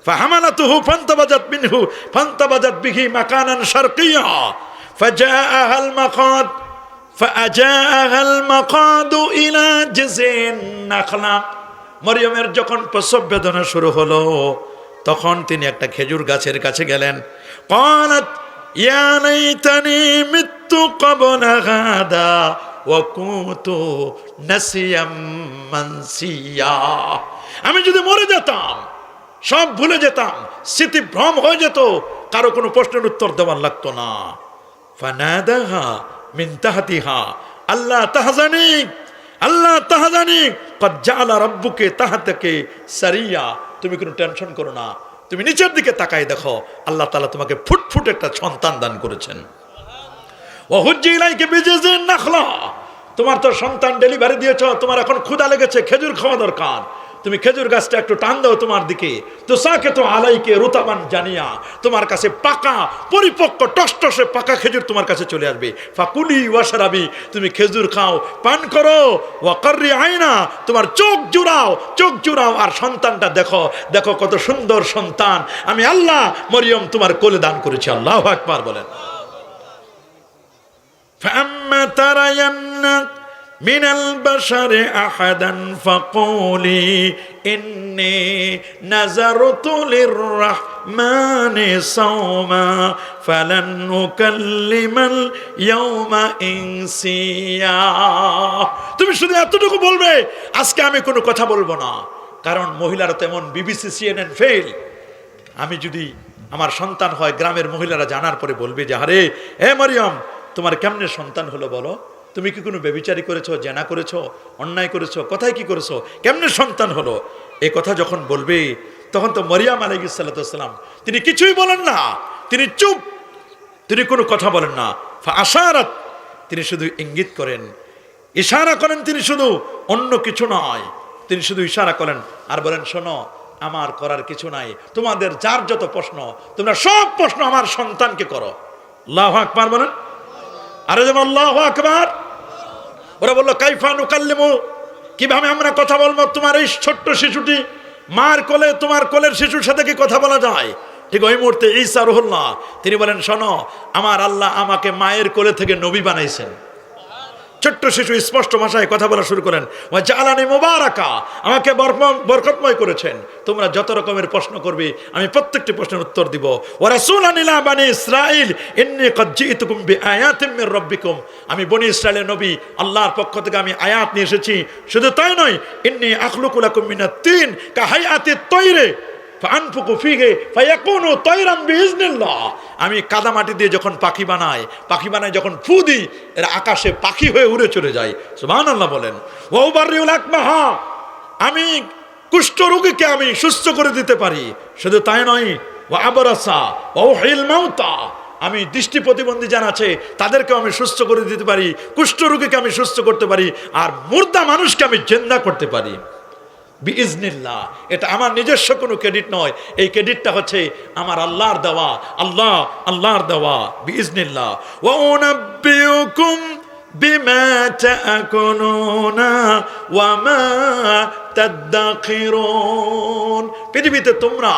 ফাহামালাতুহু ফান্তাবাজাত মিনহু ফান্তাবাজাত বিহি মাকানান শারকিয়া ফাজাআহাল মাকাদ ফাআজাআহাল মাকাদু ইলা জিজিন নাখলা। মরিয়মের যখন প্রসব বেদনা শুরু হলো, তখন তিনি একটা খেজুর গাছের কাছে গেলেন। ক্বালাত ইয়া লাইতানি মিততু ক্বাবলা হাদা ওয়া কুনতু নাসিয়াম মানসিয়া, আমি যদি মরে যেতাম, সব ভুলে যেতাম, স্মৃতিভ্রম হয়ে যেত, কারো কোনো প্রশ্নের উত্তর দেওয়ার লাগতো না। ফানাদাহা মিন তাহতিহা আল্লা তাহজানি, আল্লাহ তাহজানি ক্বাদ জাআলা রাব্বুকা তাহতাকা সারিয়া, তুমি কোনো টেনশন করো না, তুমি নিচের দিকে তাকাই দেখো, আল্লাহ তাআলা তোমাকে ফুটফুট একটা সন্তান দান করেছেন। ওয়া হুজ্জি ইলাইকা বিজিজিন নাখলা, তোমার তো সন্তান ডেলিভারি দিয়েছো, তোমার এখন ক্ষুধা লেগেছে, খেজুর খাওয়া দরকার, তুমি খেজুর গাছটা একটু টান দাও তোমার দিকে। তো সাকে তো আলাইকে রুতাবান জানিয়া, তোমার কাছে পাকা পরিপক্ক টসটসে পাকা খেজুর তোমার কাছে চলে আসবে। ফাকুলি ওয়াশরাবি, তুমি খেজুর খাও, পান করো। ওয়া কাররি আইনা, তোমার চোখ জুড়াও আর সন্তানটা দেখো, দেখো কত সুন্দর সন্তান আমি আল্লাহ মরিয়ম তোমার কোলে দান করেছি। আল্লাহু আকবার বলেন। ফাম্মা তারায়ান্না মিনাল বাশারি আহাদান ফাকুলি ইন্নী নাযারতু লিররহমানি সাওমা ফালান উকাল্লিমাল ইয়াওমা ইনসিয়া, তুমি শুধু এতটুকু বলবে, আজকে আমি কোনো কথা বলবো না, কারণ মহিলারা তেমন বিবিসি সিএনএন ফেল। আমি যদি আমার সন্তান হয়, গ্রামের মহিলারা জানার পরে বলবে যে আরে হে মরিয়ম, তোমার কেমনে সন্তান হলো বলো, তুমি কি কোনো ব্যভিচারী করেছো, জেনা করেছো, অন্যায় করেছো, কোথায় কি করেছো, কেমনে সন্তান হলো? এই কথা যখন বলবে, তখন তো মরিয়ম আলাইহিস সালাম তিনি কিছুই বলেন না, তিনি চুপ, তিনি কোনো কথা বলেন না। ফাআশারাত, তিনি শুধু ইঙ্গিত করেন, ইশারা করেন, তিনি শুধু, অন্য কিছু নয়, তিনি শুধু ইশারা করেন আর বলেন, শোনো, আমার করার কিছু নাই, তোমাদের যার যত প্রশ্ন, তোমরা সব প্রশ্ন আমার সন্তানকে করো। আল্লাহু আকবার বলেন। আরে যেমন আল্লাহু আকবার। ওরা বললো কাইফা নুকাল্লিমু, কিভাবে আমরা কথা বলবো তোমার এই ছোট্ট শিশুটি, মার কোলে, তোমার কোলের শিশুর সাথে কি কথা বলা যায়? ঠিক ওই মুহূর্তে ঈসা রুহুল্লাহ তিনি বলেন, শোনো, আমার আল্লাহ আমাকে মায়ের কোলে থেকে নবী বানাইছেন। ছোট্ট শিশু স্পষ্ট ভাষায় কথা বলা শুরু করেন, ওয়া জাআলানি মুবারাকা, আমাকে বরকতময় করেছেন। তোমরা যত রকমের প্রশ্ন করবে আমি প্রত্যেকটি প্রশ্নের উত্তর দিব। ওয়া রাসূলান ইলা বানি ইসরাঈল ইন্নী কাদ জিতুকুম বিআয়াতিম মির রাব্বিকুম, আমি বনি ইসরাইলের নবী, আল্লাহর পক্ষ থেকে আমি আয়াত নিয়ে এসেছি। শুধু তাই নয়, ইন্নী আখলুকু লাকুম মিনাত তিন কাহাইয়াতিত তায়রে ফানফুকু ফিহি ফায়াকুনু তায়রান বিইজনিল্লাহ, আমি কাদামাটি দিয়ে যখন পাখি বানাই যখন ফু দিই, এরা আকাশে পাখি হয়ে উড়ে চলে যায়। সুবহানাল্লাহ বলেন। ওয়া উবাররিউল আকমাহা, আমি কুষ্ঠ রোগীকে আমি সুস্থ করে দিতে পারি। শুধু তাই নয়, ওয়া আবরাসা ওয়া উহিল মাউতা, আমি দৃষ্টি প্রতিবন্ধী যারা আছে তাদেরকেও আমি সুস্থ করে দিতে পারি, কুষ্ঠ রোগীকে আমি সুস্থ করতে পারি, আর মুর্দা মানুষকে আমি জিন্দা করতে পারি বিইজনিল্লাহ। এটা আমার নিজস্ব কোনো ক্রেডিট নয়, এই ক্রেডিটটা হচ্ছে আমার আল্লাহর দেওয়া, আল্লাহর দেওয়া বিইজনিল্লাহ। ওয়া উনাব্বিউকুম বিমা তাকুনুনা ওয়া মা তাদাখিরুন, পৃথিবীতে তোমরা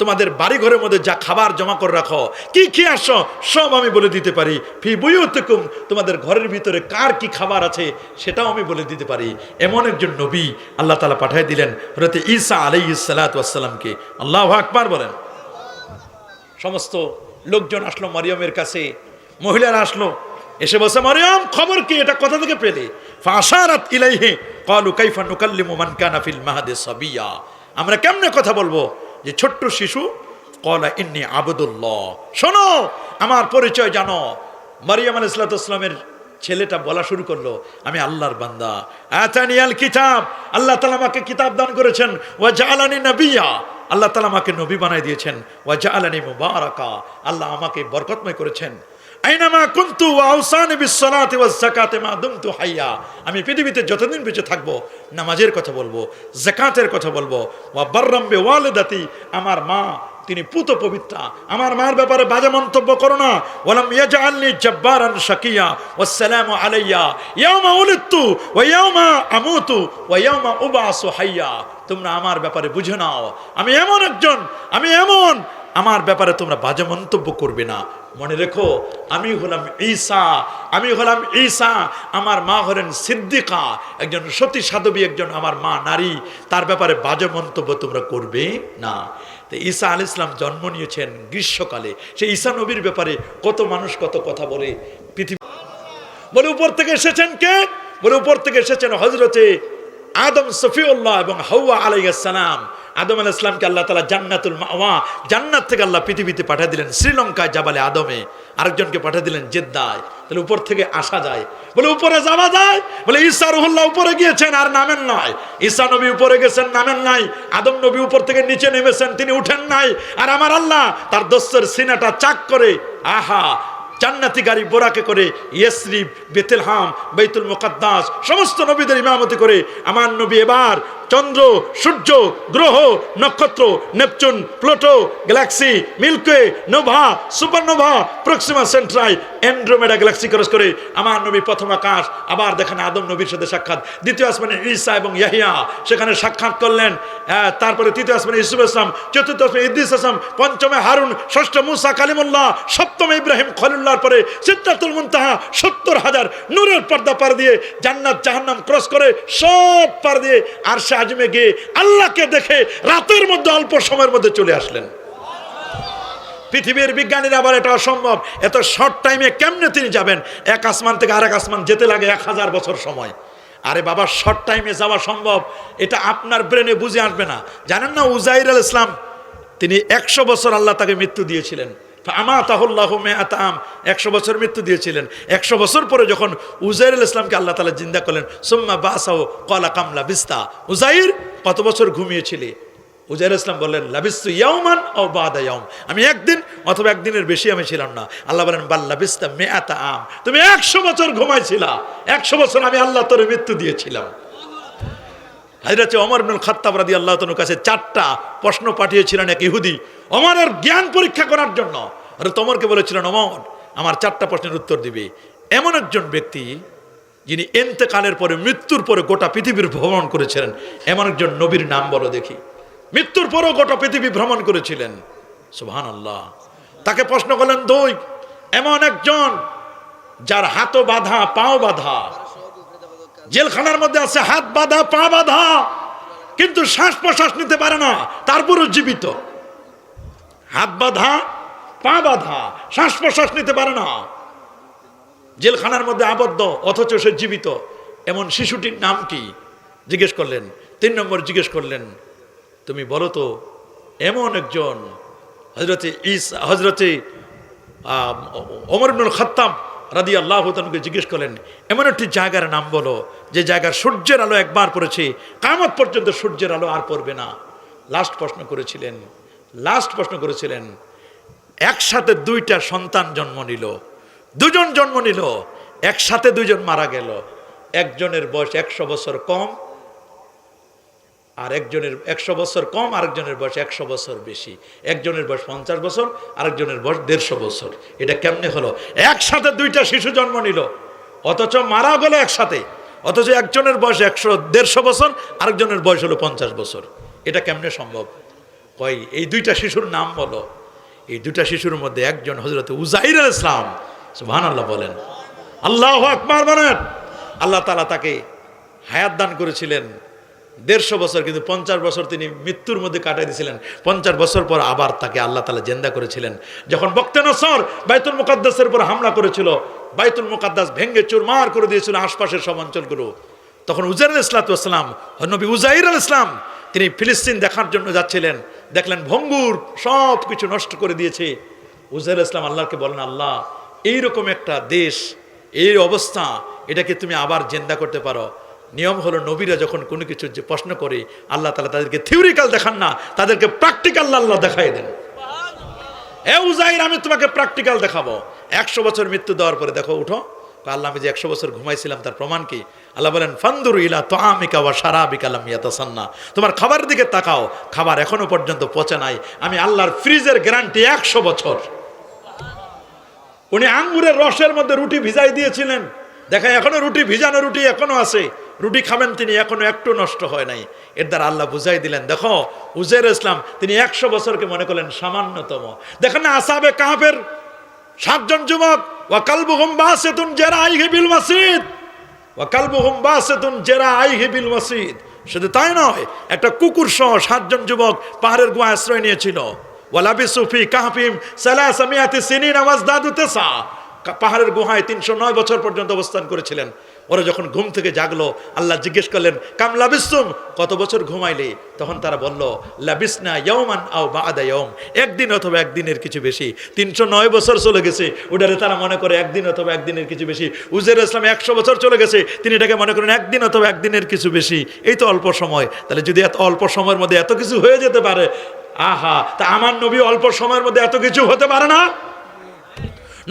তোমাদের বাড়ি ঘরের মধ্যে যা খাবার জমা করে রাখো, কি কি আসো, সব আমি বলে দিতে পারি। ফি বুয়ুতিকুম, তোমাদের ঘরের ভিতরে কার কি খাবার আছে সেটাও আমি বলে দিতে পারি। এমন একজন নবী আল্লাহ তাআলা পাঠিয়ে দিলেন হযরত ঈসা আলাইহিস সালাতু ওয়াস সালামকে। আল্লাহু আকবার বলেন। সমস্ত লোকজন আসলো মারিয়ামের কাছে, মহিলারা আসলো, এসে বলছে, মারিয়াম খবর কি, এটা কোথা থেকে পেলে? ফাশারাত ইলাইহি ক্বালু কাইফা নুকাল্লিমু মান কানা ফিল মাহদি সাবিয়া, আমরা কেমনে কথা বলবো যে ছোট্ট শিশু? ক্বালা ইন্নী আবদুল্লাহ, শোনো আমার পরিচয় জানো। মারিয়াম আলাইহিস সালাতু ওয়াস সালামের ছেলেটা বলা শুরু করলো, আমি আল্লাহর বান্দা। আতানিয়াল কিতাব, আল্লাহ তাআলা আমাকে কিতাব দান করেছেন। ওয়া জাআলানি নাবিয়্যা, আল্লাহ তাআলা আমাকে নবী বানাই দিয়েছেন। ওয়া জাআলানি মুবারাকা, আল্লাহ আমাকে বরকতময় করেছেন। আইনামা কুনতু ওয়া আওসানি বিস সালাতি ওয়াজ যাকাতি মা দুমতু হাইয়া, আমি পৃথিবীতে যতদিন বেঁচে থাকবো নামাজের কথা বলবো, যাকাতের কথা বলবো। ওয়া বাররাম বিওয়ালিদাতি, আমার মা তিনি পুত পবিত্রা, আমার মার ব্যাপারে বাজে মন্তব্য করো না। ওয়ালাম ইয়াজআলনি জাব্বারান শাকিয়া ওয়াসসালামু আলাইয়া ইয়াওমা উলিদতু ওয়া ইয়াওমা আমুতু ওয়া ইয়াওমা উবআসু হাইয়া, তোমরা আমার ব্যাপারে বুঝে নাও, আমি এমন আমার ব্যাপারে তোমরা বাজে মন্তব্য করবে না। মনে রেখো, আমি হলাম ঈসা, আমার মা হলেন সিদ্দিকা, একজন সতী সাধবী, একজন আমার মা নারী, তার ব্যাপারে বাজে মন্তব্য তোমরা করবে না। তো ঈসা আলাইহিস সালাম জন্ম নিয়েছেন গ্রীষ্মকালে। সেই ঈসা নবীর ব্যাপারে কত মানুষ কত কথা বলে। পৃথিবী বলে উপর থেকে এসেছেন কে? বলে উপর থেকে এসেছেন হযরতে আদম সফিউল্লাহ এবং হাওয়া আলাইহিস সালাম। আদম আলাইহিস সালামকে আল্লাহ তাআলা জান্নাতুল মাওয়া, জান্নাত থেকে আল্লাহ পৃথিবীতে পাঠিয়ে দিলেন শ্রীলঙ্কায় জাবালে আদমে, আরেকজনকে পাঠিয়ে দিলেন জেদ্দায়। তাহলে উপর থেকে আসা যায়, বলে উপরে যাওয়া যায়। বলে ঈসা রুহুল্লাহ উপরে গিয়েছেন আর নামেন নয়, ঈসা নবী উপরে গেছেন নামেন নাই, আদম নবী উপর থেকে নিচে নেমেছেন তিনি উঠেন নাই। আর আমার আল্লাহ তার দোস্তের সিনাটা চাক করে, আহা, জান্নাতি গাড়ি বোরাকে করে ইয়েসরিব, বেতেলহাম, বাইতুল মুকাদ্দাস সমস্ত নবীদের ইমামতি করে আমার নবী এবার চন্দ্র, সূর্য, গ্রহ, নক্ষত্র, Neptune, Pluto, Galaxy, Milky Way, Nova, supernova, Proxima সেন্ট্রাই, Andromeda Galaxy cross করে আমার নবী প্রথম আকাশ। আবার দেখেন আদম নবীর সাথে সাক্ষাৎ, দ্বিতীয় আসমানে ঈসা এবং ইয়াহিয়া সেখানে সাক্ষাৎ করলেন। তারপরে তৃতীয় আসমানে ইউসুফ ইসলাম, চতুর্থ আসমানে ইদ্রিস ইসলাম, পঞ্চমে হারুন, ষষ্ঠ মুসা কালিমুল্লাহ, সপ্তমে ইব্রাহিম খলিলুল্লাহর পরে সিদরাতুল মুনতাহা, 70,000 নূরের পর্দা পার দিয়ে জান্নাত জাহান্নাম ক্রস করে সব পার দিয়ে আরশে আজিমে গিয়ে আল্লাহকে দেখে রাতের মধ্যে অল্প সময়ের মধ্যে চলে আসলেন। পৃথিবীর বিজ্ঞানীরা আবার এটা অসম্ভব, এত শর্ট টাইমে কেমনে তিনি যাবেন? এক আসমান থেকে আরেক আসমান যেতে লাগে 1000 বছর সময়। আরে বাবা, শর্ট টাইমে যাওয়া সম্ভব, এটা আপনার ব্রেনে বুঝে আসবে না। জানেন না উজাইর আলাইহিস সালাম, তিনি 100 বছর আল্লাহ তাকে মৃত্যু দিয়েছিলেন। আমাতাহুল্লাহু মিআতা আম, 100 বছর মৃত্যু দিয়েছিলেন। 100 বছর পরে যখন উজাইর আলাইহিস সালামকে আল্লাহ তাআলা জিন্দা করলেন, সুম্মা বাসাহু ক্বালা কাম লাবিস্তা, উজাইর কত বছর ঘুমিয়েছিলে? উজাইর আলাইহিস সালাম বললেন, লাবিস্তু ইয়াওমান আও বাদা ইয়াওম, আমি একদিন অথবা একদিনের বেশি আমি ছিলাম না। আল্লাহ বলেন, বাল লাবিস্তা মিআতা আম, তুমি 100 বছর ঘুমাইছিলা, 100 বছর আমি আল্লাহ তোরে মৃত্যু দিয়েছিলাম। হযরত ওমর ইবনুল খাত্তাব রাদিয়াল্লাহু তাআলার কাছে 4টা প্রশ্ন পাঠিয়েছিলেন এক ইহুদি ওমরের জ্ঞান পরীক্ষা করার জন্য। আর ওমরকে বলেছিলেন, ওমর আমার 4টা প্রশ্নের উত্তর দিবে। এমন একজন ব্যক্তি যিনি ইন্তেকালের পরে, মৃত্যুর পরে গোটা পৃথিবীর ভ্রমণ করেছিলেন, এমন একজন নবীর নাম বলো দেখি। মৃত্যুর পরেও গোটা পৃথিবী ভ্রমণ করেছিলেন, সুবহানাল্লাহ। তাকে প্রশ্ন করলেন 2, এমন একজন যার হাতও বাঁধা পাও বাঁধা, জেলখানার মধ্যে আছে হাত বাঁধা পা বাঁধা, কিন্তু শ্বাস প্রশ্বাস নিতে পারে না, তারপরও জীবিত। হাত বাঁধা পা বাঁধা, শ্বাস প্রশ্বাস নিতে পারে না, জেলখানার মধ্যে আবদ্ধ, অথচ সে জীবিত। এমন শিশুটির নাম কি জিজ্ঞেস করলেন। 3 নম্বর জিজ্ঞেস করলেন, তুমি বলো তো এমন একজন হজরতে ওমর ইবনুল খাত্তাব রাদিয়াল্লাহু তাআলাকে জিজ্ঞেস করলেন, এমন একটি জায়গার নাম বলো যে জায়গার সূর্যের আলো একবার পড়েছে, কিয়ামত পর্যন্ত সূর্যের আলো আর পড়বে না। লাস্ট প্রশ্ন করেছিলেন, একসাথে 2টা সন্তান জন্ম নিল, 2জন জন্ম নিল, একসাথে 2জন মারা গেল। একজনের বয়স 100 বছর কম, আর একজনের 100 বছর কম, আরেকজনের বয়স 100 বছর বেশি। একজনের বয়স 50 বছর, আরেকজনের বয়স 150 বছর। এটা কেমনে হলো? একসাথে 2টা শিশু জন্ম নিল, অথচ মারা গেল একসাথে, অথচ একজনের বয়স 150 বছর, আরেকজনের বয়স হলো 50 বছর। এটা কেমনে সম্ভব? কই এই 2টা শিশুর নাম বলো। এই 2টা শিশুর মধ্যে একজন হযরত উযাইর আলাইহিস সালাম। সুবহানাল্লাহ বলেন, আল্লাহু আকবার বলেন। আল্লাহ তাআলা তাকে হায়াত দান করেছিলেন 150 বছর, কিন্তু 50 বছর তিনি মৃত্যুর মধ্যে কাটাই দিয়েছিলেন। 50 বছর পর আবার তাকে আল্লাহ তাআলা জিন্দা করেছিলেন। যখন বক্তে নসর বাইতুল মুকাদ্দাসের উপর হামলা করেছিল, বাইতুল মুকাদ্দাস ভেঙে চুরমার করে দিয়েছিল আশপাশের সব অঞ্চলগুলো, তখন উযাইর আলাইহিস সালাম, নবী উযাইর আলাইহিস সালাম, তিনি ফিলিস্তিন দেখার জন্য যাচ্ছিলেন, দেখলেন ভঙ্গুর, সব কিছু নষ্ট করে দিয়েছে। উযাইর আলাইহিস সালাম আল্লাহকে বলেন, আল্লাহ এইরকম একটা দেশ, এই অবস্থা, এটাকে তুমি আবার জিন্দা করতে পারো? নিয়ম হলো নবীরা যখন কোনো কিছু যে প্রশ্ন করে, আল্লাহ তাআলা তাদেরকে থিওরিক্যাল দেখান না, তাদেরকে প্র্যাকটিক্যাল আল্লাহ দেখাই দেন। এ উযাইর, আমি তোমাকে প্র্যাকটিক্যাল দেখাবো। 100 বছর মৃত্যু দেওয়ার পরে দেখো, উঠো। আল্লাহ, আমি যে 100 বছর ঘুমাইছিলাম তার প্রমাণ কি? আল্লাহ বলেন, ফানদুর ইলা তুআমিকা ওয়া শারাবিকা লাম ইয়াতাসান্না, তোমার খাবারের দিকে তাকাও, খাবার এখনো পর্যন্ত পচে নাই। আমি আল্লাহর ফ্রিজের গ্যারান্টি 100 বছর। উনি আঙ্গুরের রসের মধ্যে রুটি ভিজাই দিয়েছিলেন, দেখা এখনো রুটি, ভিজানো রুটি এখনো আছে, রুটি খাবেন তিনি, এখনো একটু নষ্ট হয় নাই। এর দ্বারা আল্লাহ বুঝাই দিলেন, দেখো উযাইর ইসলাম তিনি 100 বছরকে মনে করলেন সামান্যতম। দেখেন না আসহাবে কাহফের 7 জন যুবক, ওয়া কালবুহুম বাসিতুন জারাইহি বিল ওয়াসিদ, ওয়া কালবুহুম বাসিতুন জারাইহি বিল ওয়াসিদ। শুধু তাই নয়, একটা কুকুর সহ 7 জন যুবক পাহাড়ের গুহায় আশ্রয় নিয়েছিল। ওয়ালাবিসু ফি কাহফিহিম 300 সিনিন ওয়াজদাদু তিসা, পাহাড়ের গুহায় 309 বছর পর্যন্ত অবস্থান করেছিলেন। ওরা যখন ঘুম থেকে জাগলো, আল্লাহ জিজ্ঞেস করলেন, কাম লাবিসতুম, কত বছর ঘুমাইলে? তখন তারা বলল, লাবিসনা ইয়াওমান আও বা'দা ইয়াওম, একদিন অথবা একদিনের কিছু বেশি। 309 বছর চলে গেছে, ওটারে তারা মনে করে একদিন অথবা একদিনের কিছু বেশি। উযাইর ইসলাম 100 বছর চলে গেছে, তিনি এটাকে মনে করেন একদিন অথবা একদিনের কিছু বেশি। এই তো অল্প সময়। তাহলে যদি এত অল্প সময়ের মধ্যে এত কিছু হয়ে যেতে পারে, আহা, তা আমার নবী অল্প সময়ের মধ্যে এত কিছু হতে পারে না?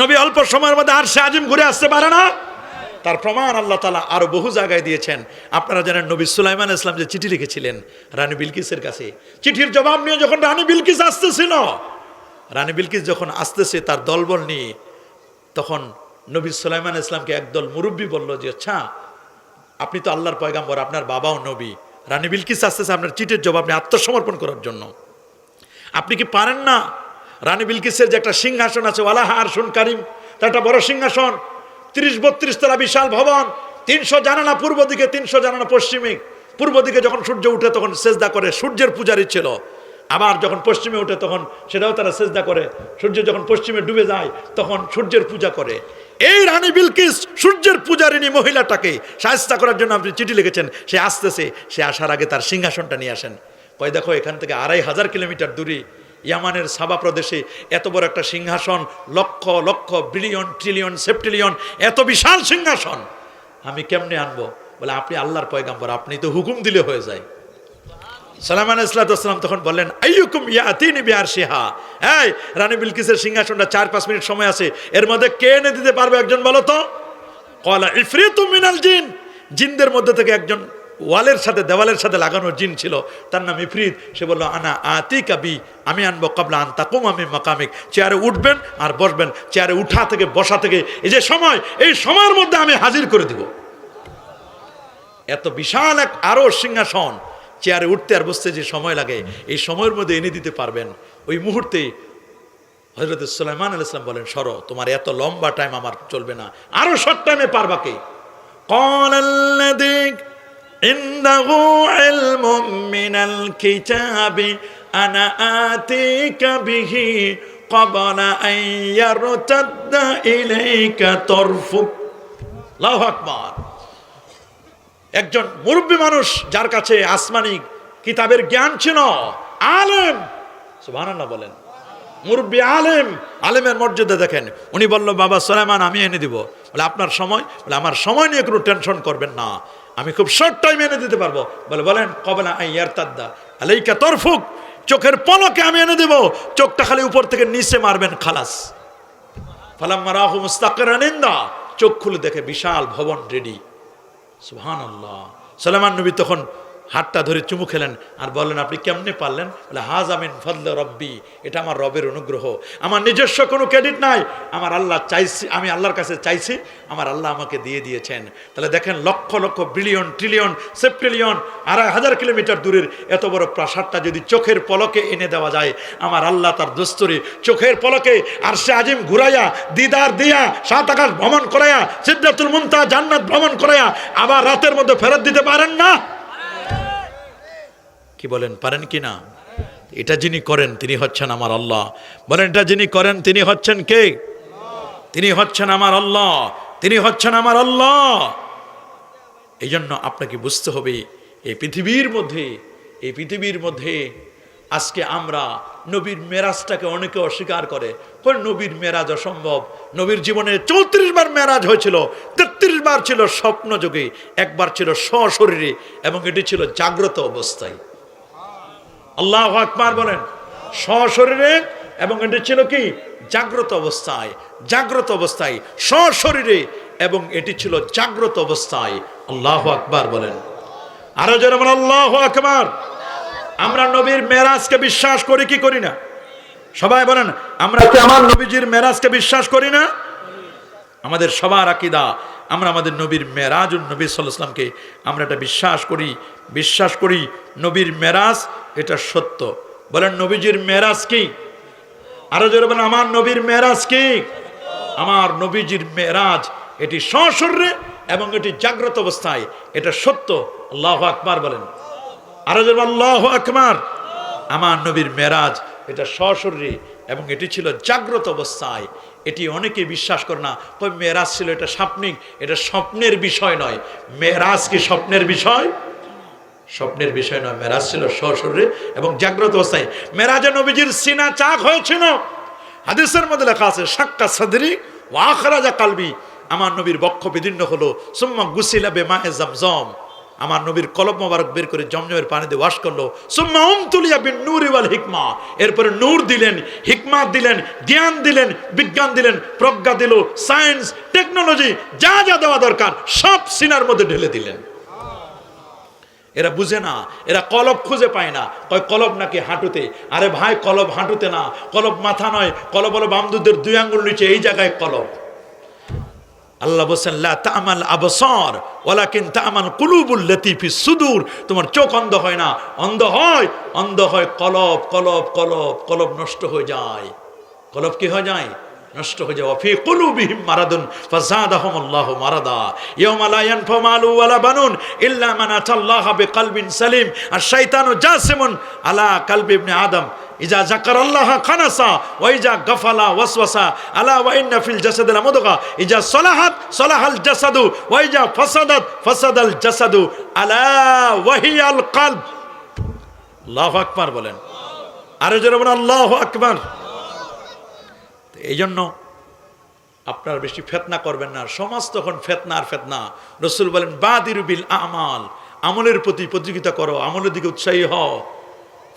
নবী অল্প সময়ের মধ্যে আরশে আজিম ঘুরে আসতে পারে না? তার প্রমাণ আল্লাহ তাআলা আরো বহু জায়গায় দিয়েছেন। আপনারা জানেন, নবী সুলাইমান ইসলাম যে চিঠি লিখেছিলেন রানী বিলকিসের কাছে, চিঠির জবাব নিয়ে যখন রানী বিলকিস আসতেছিল, রানী বিলকিস যখন আসতেছে তার দলবল নিয়ে, তখন নবী সুলাইমান ইসলামকে একদল মুরব্বী বলল যে, আচ্ছা আপনি তো আল্লাহর পয়গাম্বর, আপনার বাবাও নবী, রানী বিলকিস আসতেছে আপনার চিঠির জবাব নিয়ে আত্মসমর্পণ করার জন্য, আপনি কি পারেন না? রানী বিলকিসের যে একটা সিংহাসন আছে, ওয়ালাহা আরশুন কারীম, তার একটা বড় সিংহাসন, 30-32 তলা বিশাল ভবন, 300 জানালা পূর্ব দিকে, 300 জানালা পশ্চিমে। পূর্ব দিকে যখন সূর্য উঠে তখন সেজদা করে, সূর্যের পূজারী ছিল। আবার যখন পশ্চিমে উঠে তখন সেটাও তারা সেজদা করে। সূর্য যখন পশ্চিমে ডুবে যায় তখন সূর্যের পূজা করে। এই রানী বিলকিস সূর্যের পূজারিনী মহিলাটাকে শায়েস্তা করার জন্য আপনি চিঠি লিখেছেন, সে আসতেছে, সে আসার আগে তার সিংহাসনটা নিয়ে আসেন। কয় দেখো এখান থেকে 2500 কিলোমিটার দূরে ইয়ামানের সাবা প্রদেশে এত বড় একটা সিংহাসন, লক্ষ লক্ষ বিলিয়ন ট্রিলিয়ন সেপ্টিলিয়ন, এত বিশাল সিংহাসন আমি কেমনে আনবো? বলে, আপনি আল্লাহর পয়গাম্বর, আপনি তো হুকুম দিলে হয়ে যায়। সুলাইমান আলাইহিস সালাম তখন বললেন, আইয়ুকুম ইয়াতিনি বিআরশিহা, এই রানী বিলকিসের সিংহাসনটা 4-5 মিনিট সময় আছে, এর মধ্যে কে এনে দিতে পারবে একজন বলো তো? ক্বালা ইফরিতুম মিনাল জিন, জিনদের মধ্যে থেকে একজন, ওয়ালের সাথে দেওয়ালের সাথে লাগানো জিন ছিল, তার নাম ইফরিত। সে বলল, আনা আতিকা বি, আমি আনবো কাবলা আন তাকুম আমি মাকামিক, চেয়ারে উঠবেন আর বসবেন, চেয়ারে উঠা থেকে বসা থেকে এই যে সময়, এই সময়ের মধ্যে আমি হাজির করে দিব। এত বিশাল এক আরো সিংহাসন, চেয়ারে উঠতে আর বসতে যে সময় লাগে, এই সময়ের মধ্যে এনে দিতে পারবেন। ওই মুহূর্তে হযরত সুলাইমান আলাইহিস সালাম বলেন, সরো, তোমার এত লম্বা টাইম আমার চলবে না, আরো শর্ট টাইমে পারবা কে? قال الذي عنده علم من الكتاب أنا آتيك به قبل أن يرتد إليك طرفك আল্লাহু আকবার। একজন মুরব্বী মানুষ যার কাছে আসমানি কিতাবের জ্ঞান ছিল, আলেম, সুবহানাল্লাহ বলেন, মুরব্বী আলেম, আলেমের মর্যাদা দেখেন। উনি বলল, বাবা সুলাইমান আমি এনে দিব। বলে আপনার সময়? বলে আমার সময় নিয়ে কোনো টেনশন করবেন না, আমি খুব শর্ট টাইমে এনে দিতে পারবো। বলে বলেন কবলা আন ইয়ারতাদ্দা আলাইকা তরফুক, চোখের পলকে আমি এনে দেব, চোখটা খালি উপর থেকে নিচে মারবেন, খালাস। ফালাম্মা রাহু মুস্তাকিরান ইনদা, চোখ খুলে দেখে বিশাল ভবন রেডি। সুবহানাল্লাহ। সুলাইমান নবী তখন হাতটা ধরে চুমু খেলেন আর বললেন, আপনি কেমনে পারলেন? বলে হাযা মিন ফাদলি রব্বি, এটা আমার রবের অনুগ্রহ, আমার নিজস্ব কোনো ক্রেডিট নাই, আমার আল্লাহ চাইছি, আমি আল্লাহর কাছে চাইছি, আমার আল্লাহ আমাকে দিয়ে দিয়েছেন। তাহলে দেখেন lakh lakh billion trillion সেপ্টিলিয়ন ২,৫০০ kilometre দূরের এত বড় প্রাসাদটা যদি চোখের পলকে এনে দেওয়া যায়, আমার আল্লাহ তার দস্তুরে চোখের পলকে আরশে আজিম ঘুরাইয়া, দিদার দিয়া, সাত আকাশ ভ্রমণ করাইয়া, সিদরাতুল মুনতাহা জান্নাত ভ্রমণ করাইয়া আবার রাতের মধ্যে ফেরত দিতে পারেন না? কি বলেন, পারেন কি না? এটা যিনি করেন তিনি হচ্ছেন আমার আল্লাহ। বলেন, এটা যিনি করেন তিনি হচ্ছেন কে? তিনি হচ্ছেন আমার আল্লাহ, তিনি হচ্ছেন আমার আল্লাহ। এই জন্য আপনাকে বুঝতে হবে, এই পৃথিবীর মধ্যে আজকে আমরা নবীর মেরাজটাকে অনেকে অস্বীকার করে, নবীর মেরাজ অসম্ভব। নবীর জীবনে ৩৪ বার মেরাজ হয়েছিল, ৩৩ বার ছিল স্বপ্ন যোগে, একবার ছিল সশরীরে, এবং এটি ছিল জাগ্রত অবস্থায়। আল্লাহু আকবার বলেন, সশরীরে, এবং এটি ছিল কি? জাগ্রত অবস্থায়, জাগ্রত অবস্থায়, সশরীরে, এবং এটি ছিল জাগ্রত অবস্থায়। আল্লাহু আকবার বলেন, আরো জোরে বলেন আল্লাহু আকবার। আমরা নবীর মেরাজকে বিশ্বাস করি কি করি না? সবাই বলেন, আমরা কি আমার নবীজির মেরাজকে বিশ্বাস করি না? আমাদের সবার আকীদা, আমরা আমাদের নবীর মেরাজুন নবী সাল্লাল্লাহু আলাইহি ওয়াসাল্লামকে আমরা এটা বিশ্বাস করি নবীর মেরাজ এটা সত্য। বলেন নবীজির মেরাজ কি? আরো জোরে বলেন, আমার নবীর মেরাজ কি? আমার নবীজির মেরাজ এটি সশরীরে এবং এটি জাগ্রত অবস্থায়, এটা সত্য। আল্লাহু আকবার বলেন, আরো জোরে আল্লাহু আকবার। আমার নবীর মেরাজ এটা সশরীরে এবং এটি ছিল জাগ্রত অবস্থায়। এটি অনেকে বিশ্বাস করে না, মেরাজ ছিল এটা স্বপ্নিক, এটা স্বপ্নের বিষয় নয়। মেরাজ কি স্বপ্নের বিষয়? স্বপ্নের বিষয় নয়, মেরাজ ছিল সশরীরে এবং জাগ্রত অবস্থায়। মেরাজে নবীজির সিনা চাক হয়েছিল, হাদিসের মধ্যে লেখা আছে, শাক্কা সাদরি ওয়া আখরাজা কালবি, আমার নবীর বক্ষ বিদীর্ণ হলো, সুম্মা গুসিলা বিমায়ে জামজাম, আমার নবীর কলব মোবারক বের করে জমজমের পানি দিয়ে ওয়াশ করলো, সুম্মা উমতুলিয়া বিন নূরি ওয়াল হিকমা, এরপরে নূর দিলেন, হিকমাত দিলেন, জ্ঞান দিলেন, বিজ্ঞান দিলেন, প্রজ্ঞা দিল, সায়েন্স টেকনোলজি যা যা দেওয়া দরকার সব সিনার মধ্যে ঢেলে দিলেন। এরা বুঝে না, এরা কলব খুঁজে পায় না, কয় কলব নাকি হাঁটুতে। আরে ভাই, কলব হাঁটুতে না, কলব মাথা নয়, কলব হলো বামদুদের 2 আঙ্গুল নিচে, এই জায়গায় কলব। আল্লাহ বলেন, লা তা'মাল আবসার ওয়ালাকিন তা'মাল কুলুবুল লাতী ফিস সুদূর, তোমার চোখ অন্ধ হয় না, অন্ধ হয় কলব। কলব নষ্ট হয়ে যায়। কলব কি হয়ে যায়? নষ্ট হয়ে যায়। ফি কুলুবিহিম মারাদুন ফাযাদাহুমুল্লাহু মারাদা ইয়াওমা লা ইয়ানফাউ মালু ওয়ালা বানুন ইল্লা মান আতাল্লাহা বিকলবিন সালিম। আর শয়তানু জাসিমুন আলা কলবি ইবনে আদম ইজা যাকারাল্লাহা খানাসা ওয়া ইজা গাফালা ওয়াসওয়াসা আলা ওয়া ইন্না ফিল জাসাদি লামুদগা ইজা সালাহাত সালাহাল জাসাদু ওয়া ইজা ফাসাদাত ফাসাদাল জাসাদু আলা ওয়া হিয়াল কলব। আল্লাহু আকবার বলেন, আরো জোরে বলেন আল্লাহু আকবার। এই জন্য আপনারা বেশি ফিতনা করবেন না, সমাজ তখন ফিতনা আর ফিতনা। রাসূল বলেন, বাদিরু বিল আমাল, আমলের প্রতি প্রতিযোগিতা করো, আমলের দিকে উৎসাহী হও।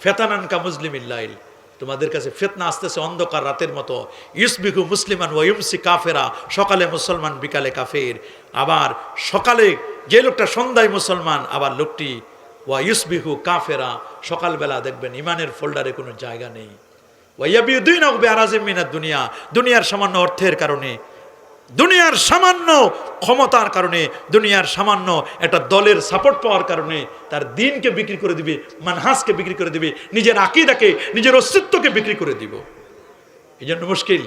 ফিতনান কা মুজলিমিল লাইল, তোমাদের কাছে ফিতনা আসতেছে অন্ধকার রাতের মতো। ইউসবিহু মুসলিমান ওয়া ইউমসি কাফেরা, সকালে মুসলমান বিকালে কাফের। আবার সকালে যে লোকটা সন্ধ্যায় মুসলমান, আবার লোকটি ওয়া ইউসবিহু কাফেরা, সকালবেলা দেখবেন ইমানের ফোল্ডারে কোনো জায়গা নেই। দুনিয়ার সামান্য অর্থের কারণে, দুনিয়ার সামান্য ক্ষমতার কারণে, দুনিয়ার সামান্য একটা দলের সাপোর্ট পাওয়ার কারণে তার দিনকে বিক্রি করে দিবে, মানহাজকে বিক্রি করে দিবে, নিজের আকীদাকে, নিজের অস্তিত্বকে বিক্রি করে দিব। এই জন্য মুশকিল।